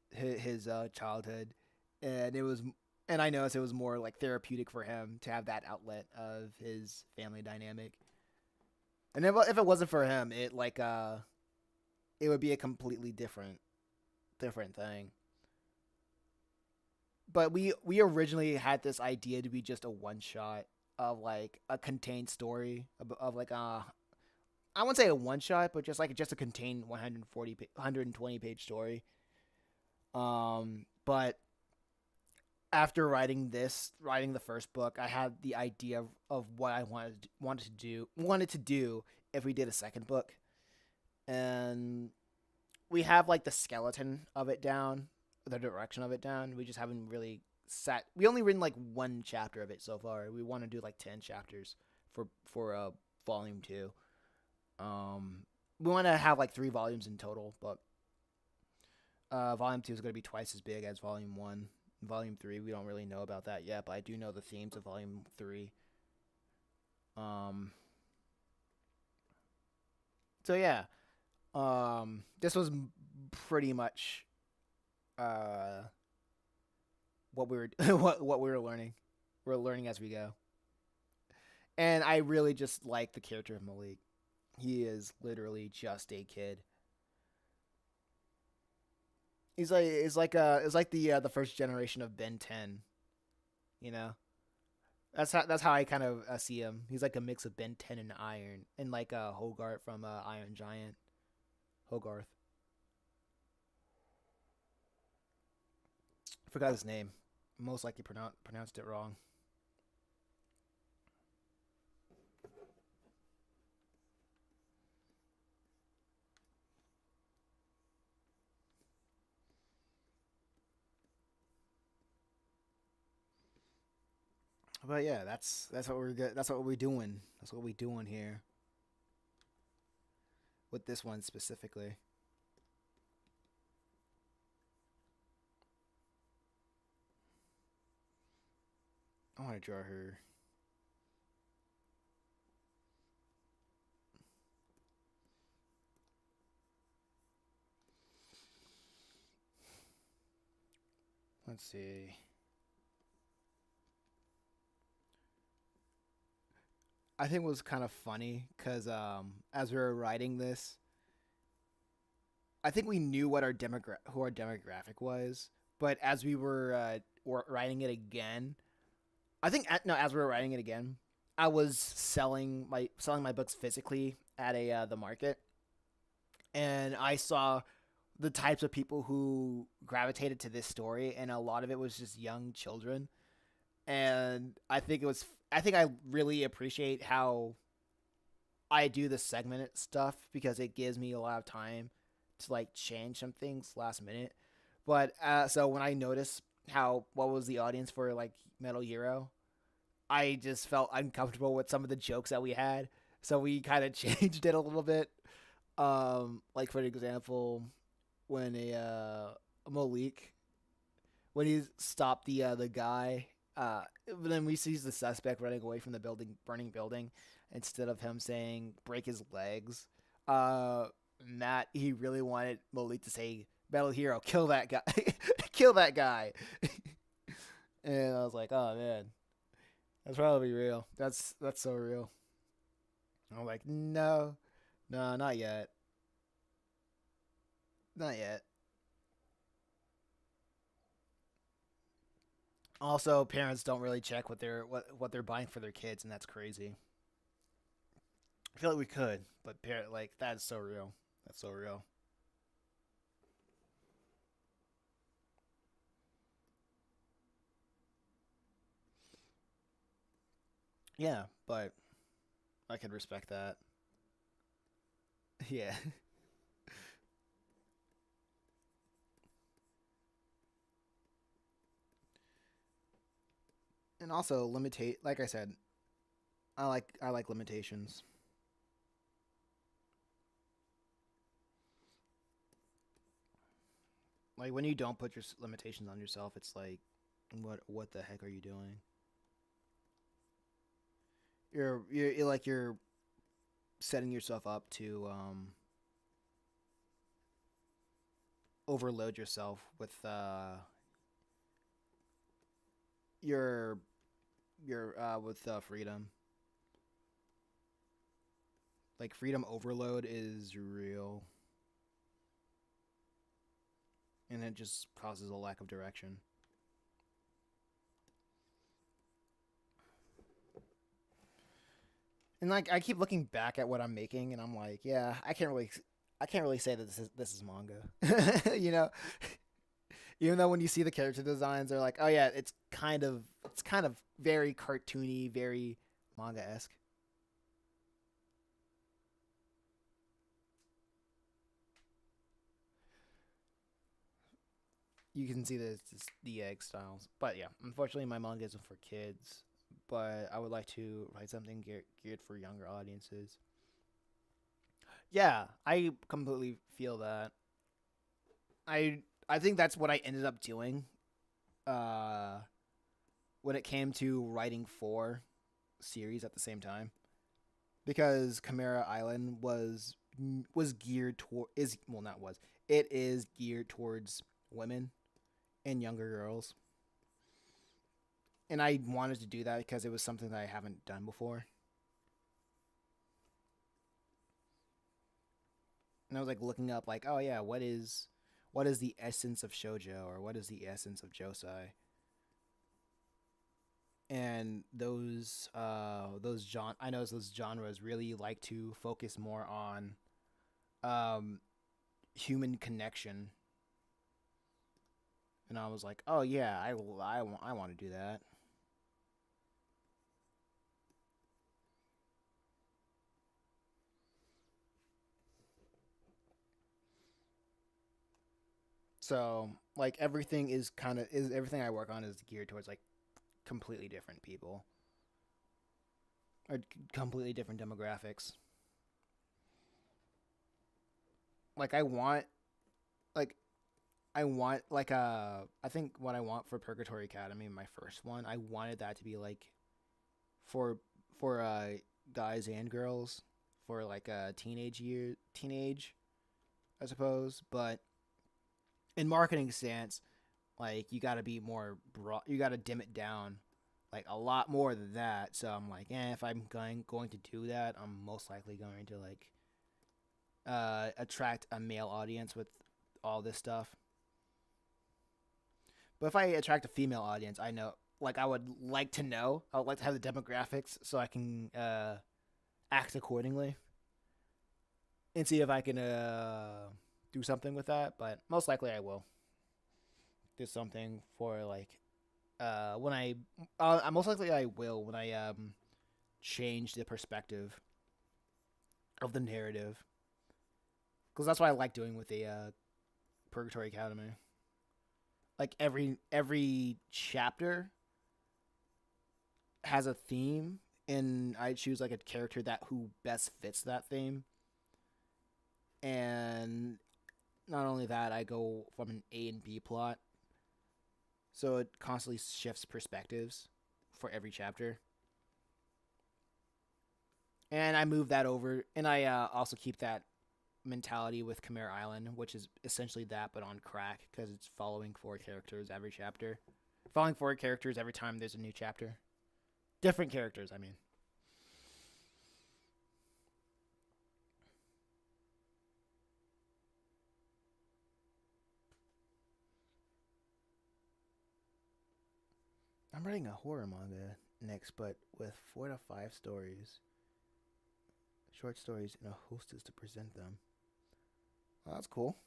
childhood, and I noticed it was more like therapeutic for him to have that outlet of his family dynamic. And if it wasn't for him, it would be a completely different thing. But we originally had this idea to be just a one shot of like a contained story of like I wouldn't say a one shot, but just a contained 120 page story. But after writing the first book, I had the idea of what I wanted to do if we did a second book, and we have like the skeleton of it down, the direction of it down. We just haven't really sat. We only written like one chapter of it so far. We want to do like 10 chapters for volume two. We want to have like 3 volumes in total, but volume two is going to be twice as big as volume one. Volume three, we don't really know about that yet, but I do know the themes of volume three. Um. So yeah, This was pretty much uh what we were what we were learning. We're learning as we go, and I really just like the character of Malik. He is literally just a kid. It's like the first generation of Ben 10. You know, that's how I kind of see him. He's like a mix of Ben 10 and Iron, and like Hogarth from Iron Giant. Hogarth. I forgot his name. Most likely pronounced it wrong. But yeah, that's what we're good. That's what we're doing. That's what we're doing here with this one specifically. I want to draw her. Let's see. I think it was kind of funny because as we were writing this, I think we knew what who our demographic was, but as we were writing it again, I think no, as we were writing it again, I was selling my books physically at a the market, and I saw the types of people who gravitated to this story, and a lot of it was just young children. And I think I really appreciate how I do the segmented stuff because it gives me a lot of time to like change some things last minute. But so when I noticed how what was the audience for like Metal Hero, I just felt uncomfortable with some of the jokes that we had. So we kind of changed it a little bit. Like for example, when Malik when he stopped the guy, then we sees the suspect running away from the burning building, instead of him saying break his legs. Uh, Matt he really wanted Malik to say Metal Hero, kill that guy, kill that guy, and I was like, oh man, that's probably real. That's so real. I'm like, no, no, not yet, not yet. Also, parents don't really check what they're buying for their kids, and that's crazy. I feel like we could, but parent like that is so real. That's so real. Yeah, but I can respect that. Yeah, and also limitate. Like I said, I like limitations. Like when you don't put your limitations on yourself, it's like, what the heck are you doing? You're like you're setting yourself up to overload yourself with your with freedom. Like freedom overload is real, and it just causes a lack of direction. And like I keep looking back at what I'm making, and I'm like, yeah, I can't really say that this is manga. You know, even though when you see the character designs, they're like, oh yeah, it's kind of very cartoony, very manga esque. You can see the egg styles, but yeah, unfortunately, my manga isn't for kids. But I would like to write something geared for younger audiences. Yeah, I completely feel that. I think that's what I ended up doing uh, when it came to writing four series at the same time, because Chimera Island was was geared toward is well not was it is geared towards women and younger girls, and I wanted to do that because it was something that I haven't done before. And I was like looking up like, oh yeah, what is the essence of shojo or what is the essence of josei? And I know those genres really like to focus more on um human connection, and I was like, oh yeah, I want to do that. So like everything is kind of is everything I work on is geared towards like completely different people or completely different demographics. Like like I want like I think what I want for Purgatory Academy, my first one, I wanted that to be like for for guys and girls for like a teenage I suppose, but in marketing stance, like you got to be more broad, you got to dim it down like a lot more than that. So I'm like, if I'm going to do that, I'm most likely going to like attract a male audience with all this stuff. But if I attract a female audience, I know like I would like to have the demographics so I can act accordingly and see if I can do something with that. But most likely I will do something for like when I most likely I will when I change the perspective of the narrative because that's what I like doing with the Purgatory Academy. Like every chapter has a theme, and I choose like a character that who best fits that theme. And not only that, I go from an A and B plot, so it constantly shifts perspectives for every chapter. And I move that over, and I also keep that mentality with Khmer Island, which is essentially that but on crack because it's following four characters every chapter, following four characters every time there's a new chapter. Different characters, I mean. I'm writing a horror manga next, but with 4 to 5 stories, short stories, and a hostess to present them. Well, that's cool.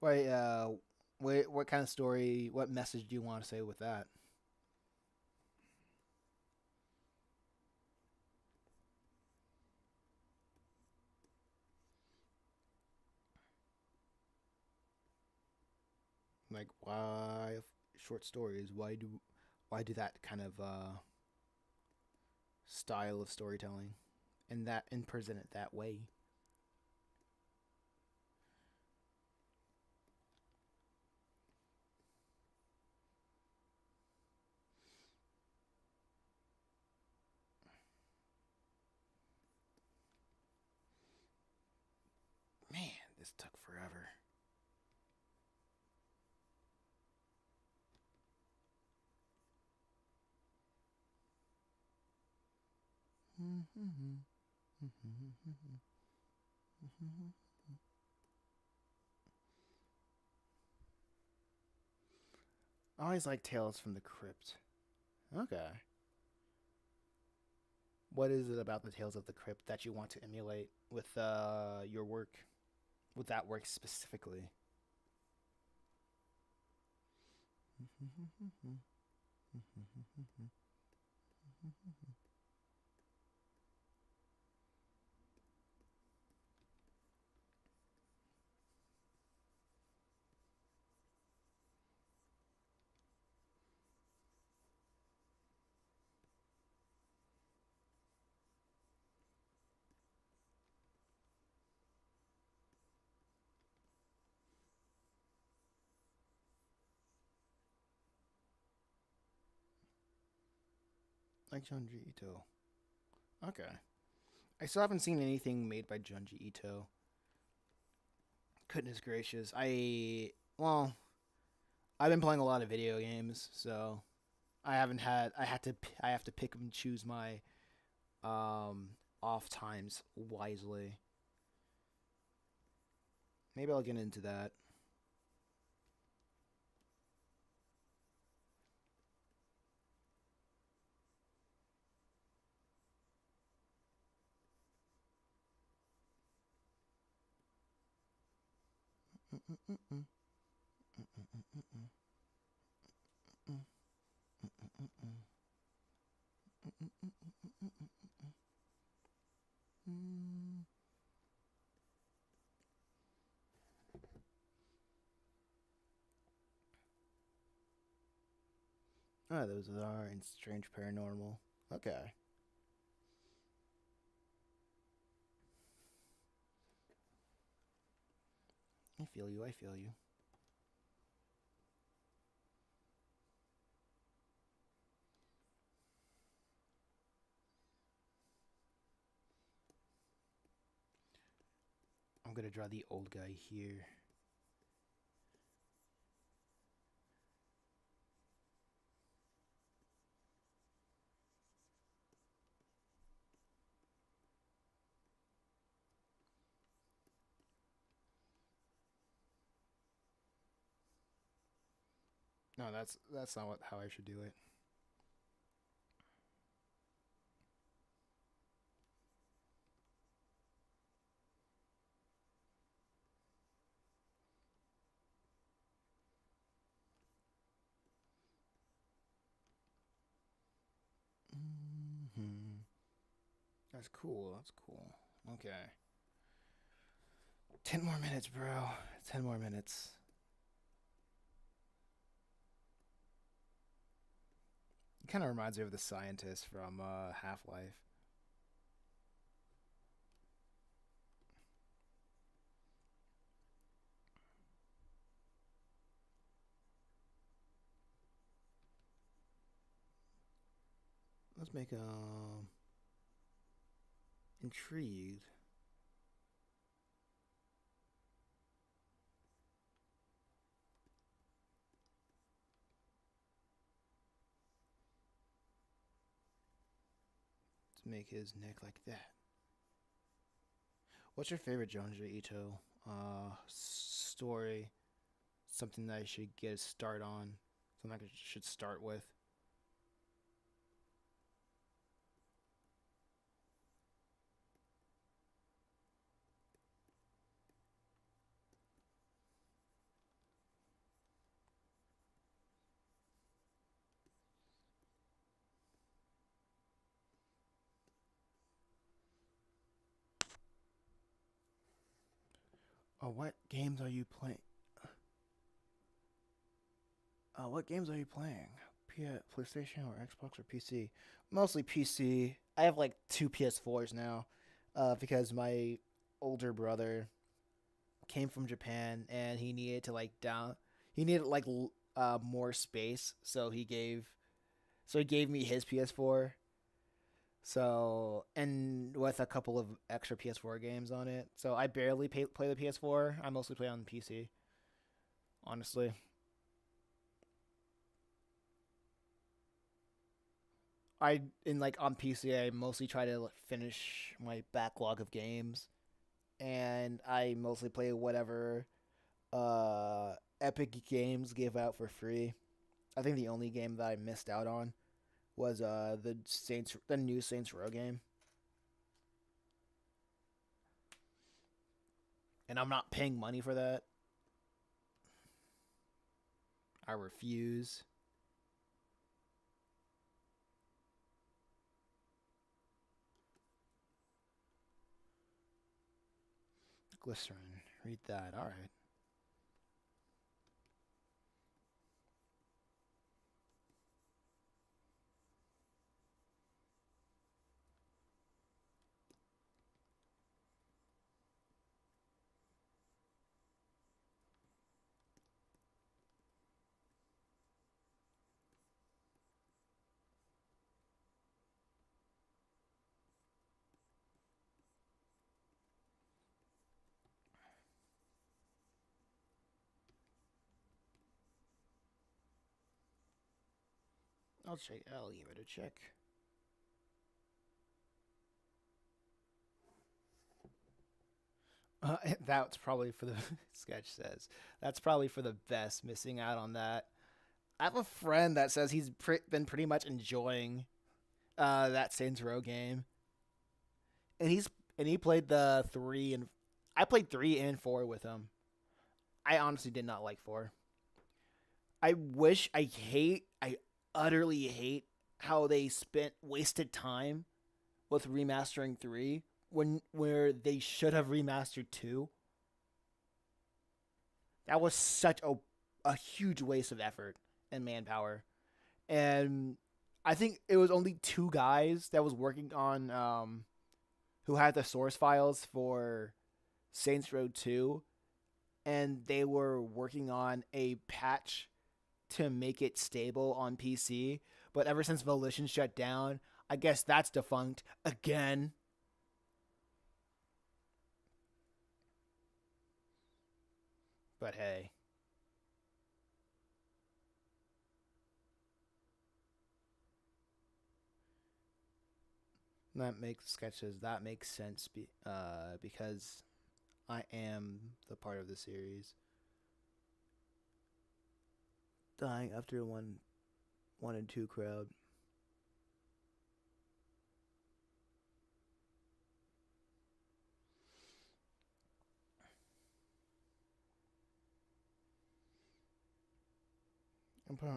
Wait, what kind of story? What message do you want to say with that? Like, why short stories? Why do that kind of style of storytelling, and present it that way? Man, this took forever. I always like Tales from the Crypt. Okay. What is it about the Tales of the Crypt that you want to emulate with your work? With that work specifically? Like Junji Ito. Okay. I still haven't seen anything made by Junji Ito. Goodness gracious. Well, I've been playing a lot of video games, so I have to pick and choose my um off times wisely. Maybe I'll get into that. Oh, those are in Strange Paranormal. Okay. I feel you, I feel you. I'm gonna draw the old guy here. No, that's not how I should do it. Hmm. That's cool. That's cool. Okay. 10 more minutes, bro. 10 more minutes. It kind of reminds me of the scientist from Half Life. Let's make intrigued. Let's make his neck like that. What's your favorite Junji Ito story? Something that I should get a start on. Something I should start with. Oh, what games are you playing? What games are you playing? PlayStation or Xbox or PC? Mostly PC. I have like two PS4s now, because my older brother came from Japan and he needed to he needed more space, so he gave me his PS4. So and with a couple of extra PS4 games on it, so I barely play the PS4. I mostly play on the PC, honestly. I in like on PC, I mostly try to finish my backlog of games, and I mostly play whatever Epic Games give out for free. I think the only game that I missed out on was the new Saints Row game, and I'm not paying money for that. I refuse. Glycerin, read that. All right. I'll check. I'll give it a check. That's probably for the sketch says. That's probably for the best. Missing out on that. I have a friend that says he's been pretty much enjoying that Saints Row game, and he played the three and I played 3 and 4 with him. I honestly did not like 4. I utterly hate how they spent wasted time with remastering 3 when where they should have remastered 2. That was such a huge waste of effort and manpower. And I think it was only 2 guys that was working on who had the source files for Saints Row 2, and they were working on a patch to make it stable on PC. But ever since Volition shut down, I guess that's defunct again. But hey, that makes sense because I am the part of the series dying after one and two crowd.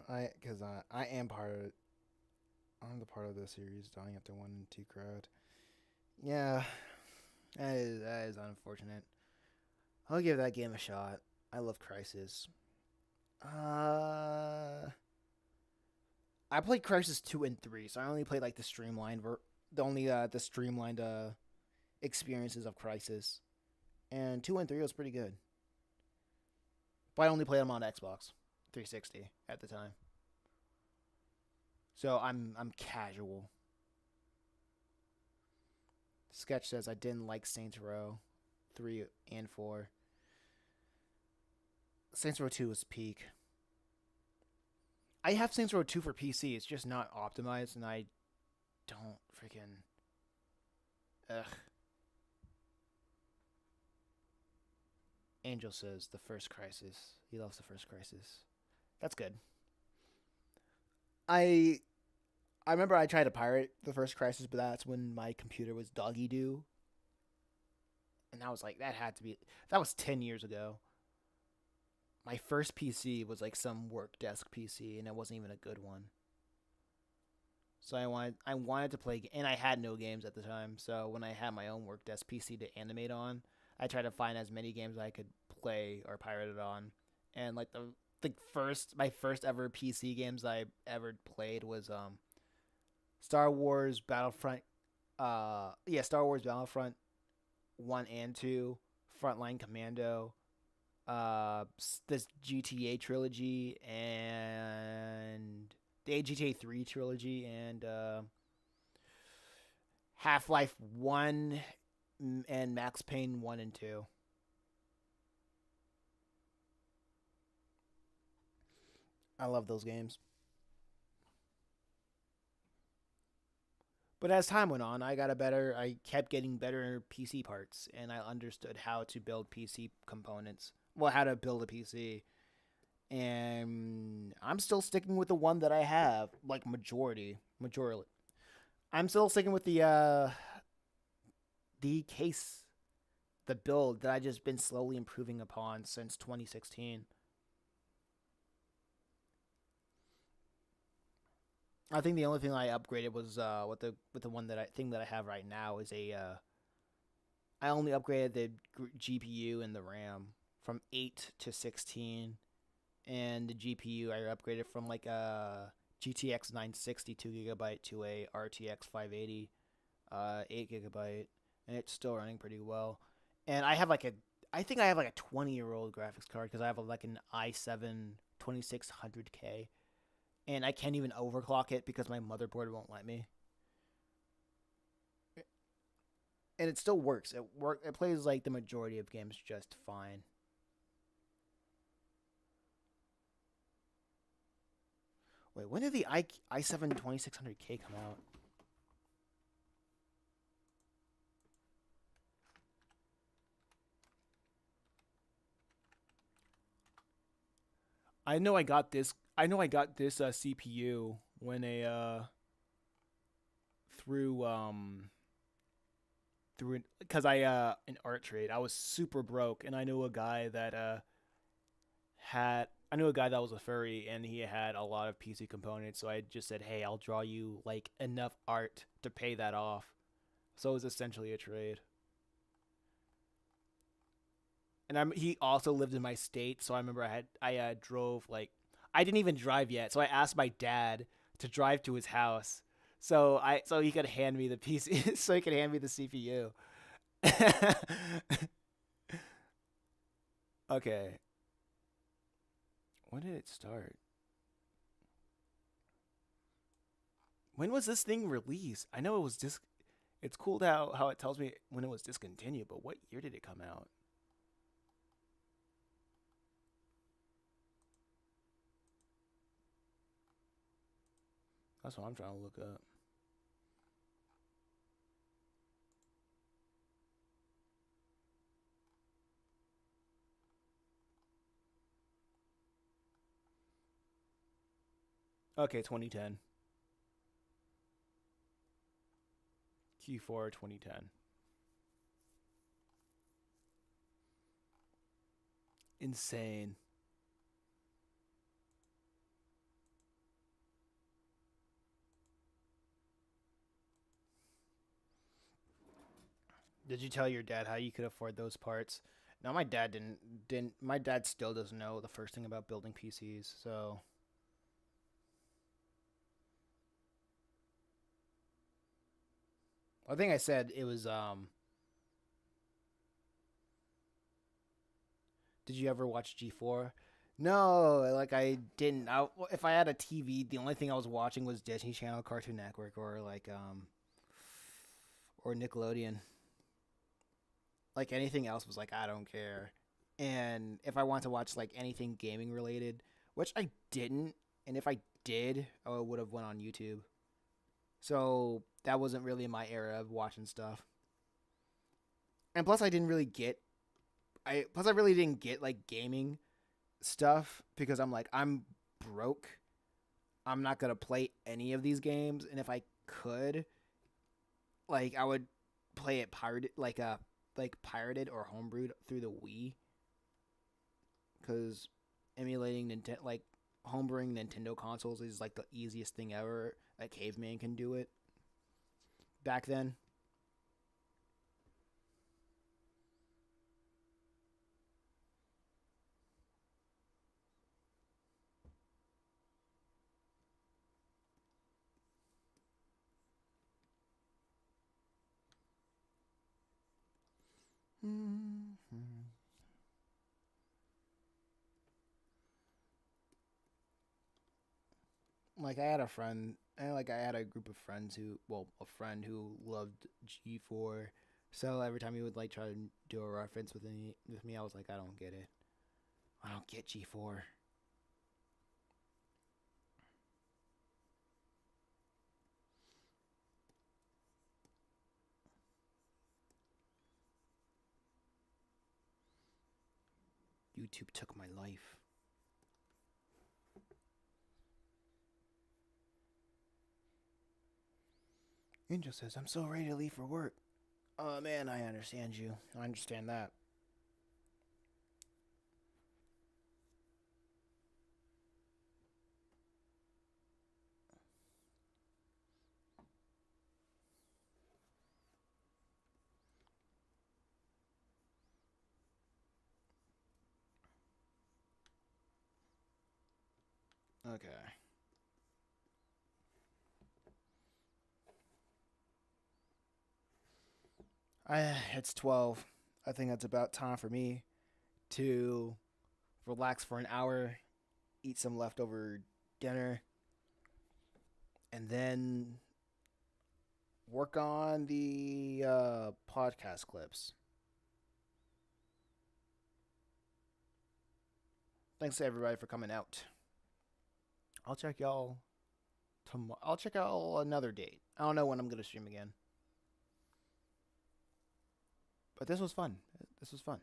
I am part of I'm the part of the series dying after one and two crowd. Yeah, that is unfortunate. I'll give that game a shot. I love Crisis. Uh, I played Crisis 2 and 3, so I only played like the streamlined experiences of Crisis, and 2 and 3 was pretty good. But I only played them on Xbox 360 at the time, so I'm casual. Sketch says I didn't like Saints Row 3 and 4. Saints Row 2 was peak. I have Saints Row 2 for PC. It's just not optimized, and I don't freaking. Ugh. Angel says the first Crisis. He loves the first Crisis. That's good. I I remember I tried to pirate the first Crisis, but that's when my computer was doggy doo, and I was like, that was 10 years ago. My first PC was like some work desk PC, and it wasn't even a good one. So I wanted to play, and I had no games at the time. So when I had my own work desk PC to animate on, I tried to find as many games I could play or pirate it on. And like the first my first ever PC games I ever played was Star Wars Battlefront. Star Wars Battlefront 1 and 2, Frontline Commando, this GTA trilogy, and the GTA 3 trilogy, and Half Life 1 and Max Payne 1 and 2. I love those games. But as time went on, I kept getting better PC parts, and I understood how to build PC components. Well, how to build a PC. And I'm still sticking with the one that I have, like majority. I'm still sticking with the case, the build that I just been slowly improving upon since 2016. I think the only thing I upgraded was with the one that I have right now is a I only upgraded the GPU and the RAM from 8 to 16, and the GPU I upgraded from like a GTX 960 2 GB to a RTX 580 8 GB, and it's still running pretty well. And I think I have like a 20-year-old graphics card because I have like an i7 2600K, and I can't even overclock it because my motherboard won't let me. And it still works. It plays like the majority of games just fine. Wait, when did the i7 2600K come out? I know I got this. I know I got this CPU when a through through because I an art trade. I was super broke, and I knew a guy that had I knew a guy that was a furry, and he had a lot of PC components. So I just said, "Hey, I'll draw you like enough art to pay that off." So it was essentially a trade. And he also lived in my state, so I remember I drove like I didn't even drive yet, so I asked my dad to drive to his house, so he could hand me the PC, so he could hand me the CPU. Okay, when did it start? When was this thing released? I know it was just. It's cool how it tells me when it was discontinued, but what year did it come out? That's what I'm trying to look up. Okay, 2010. Q4 2010. Insane. Did you tell your dad how you could afford those parts? No, my dad didn't my dad still doesn't know the first thing about building PCs. So, I think I said it was did you ever watch G4? No, like I didn't. If I had a TV, the only thing I was watching was Disney Channel, Cartoon Network, or like or Nickelodeon. Like anything else was like I don't care. And if I want to watch like anything gaming related, which I didn't, and if I did, I would have went on YouTube. So that wasn't really my era of watching stuff. And plus, I didn't really get. I really didn't get like gaming stuff because I'm broke. I'm not gonna play any of these games, and if I could, like I would play it pirated, like pirated or homebrewed through the Wii, because emulating Nintendo, like homebrewing Nintendo consoles is like the easiest thing ever. A caveman can do it back then. Mm-hmm. Like I had a friend, and like I had a group of friends who, well, a friend who loved G4. So every time he would like try to do a reference with me, I was like, I don't get it. I don't get G4. YouTube took my life. Angel says, I'm so ready to leave for work. Oh man, I understand you. I understand that. Okay. It's 12. I think that's about time for me to relax for an hour, eat some leftover dinner, and then work on the podcast clips. Thanks to everybody for coming out. I'll check y'all tomorrow. I'll check out another date. I don't know when I'm gonna stream again, but this was fun. This was fun.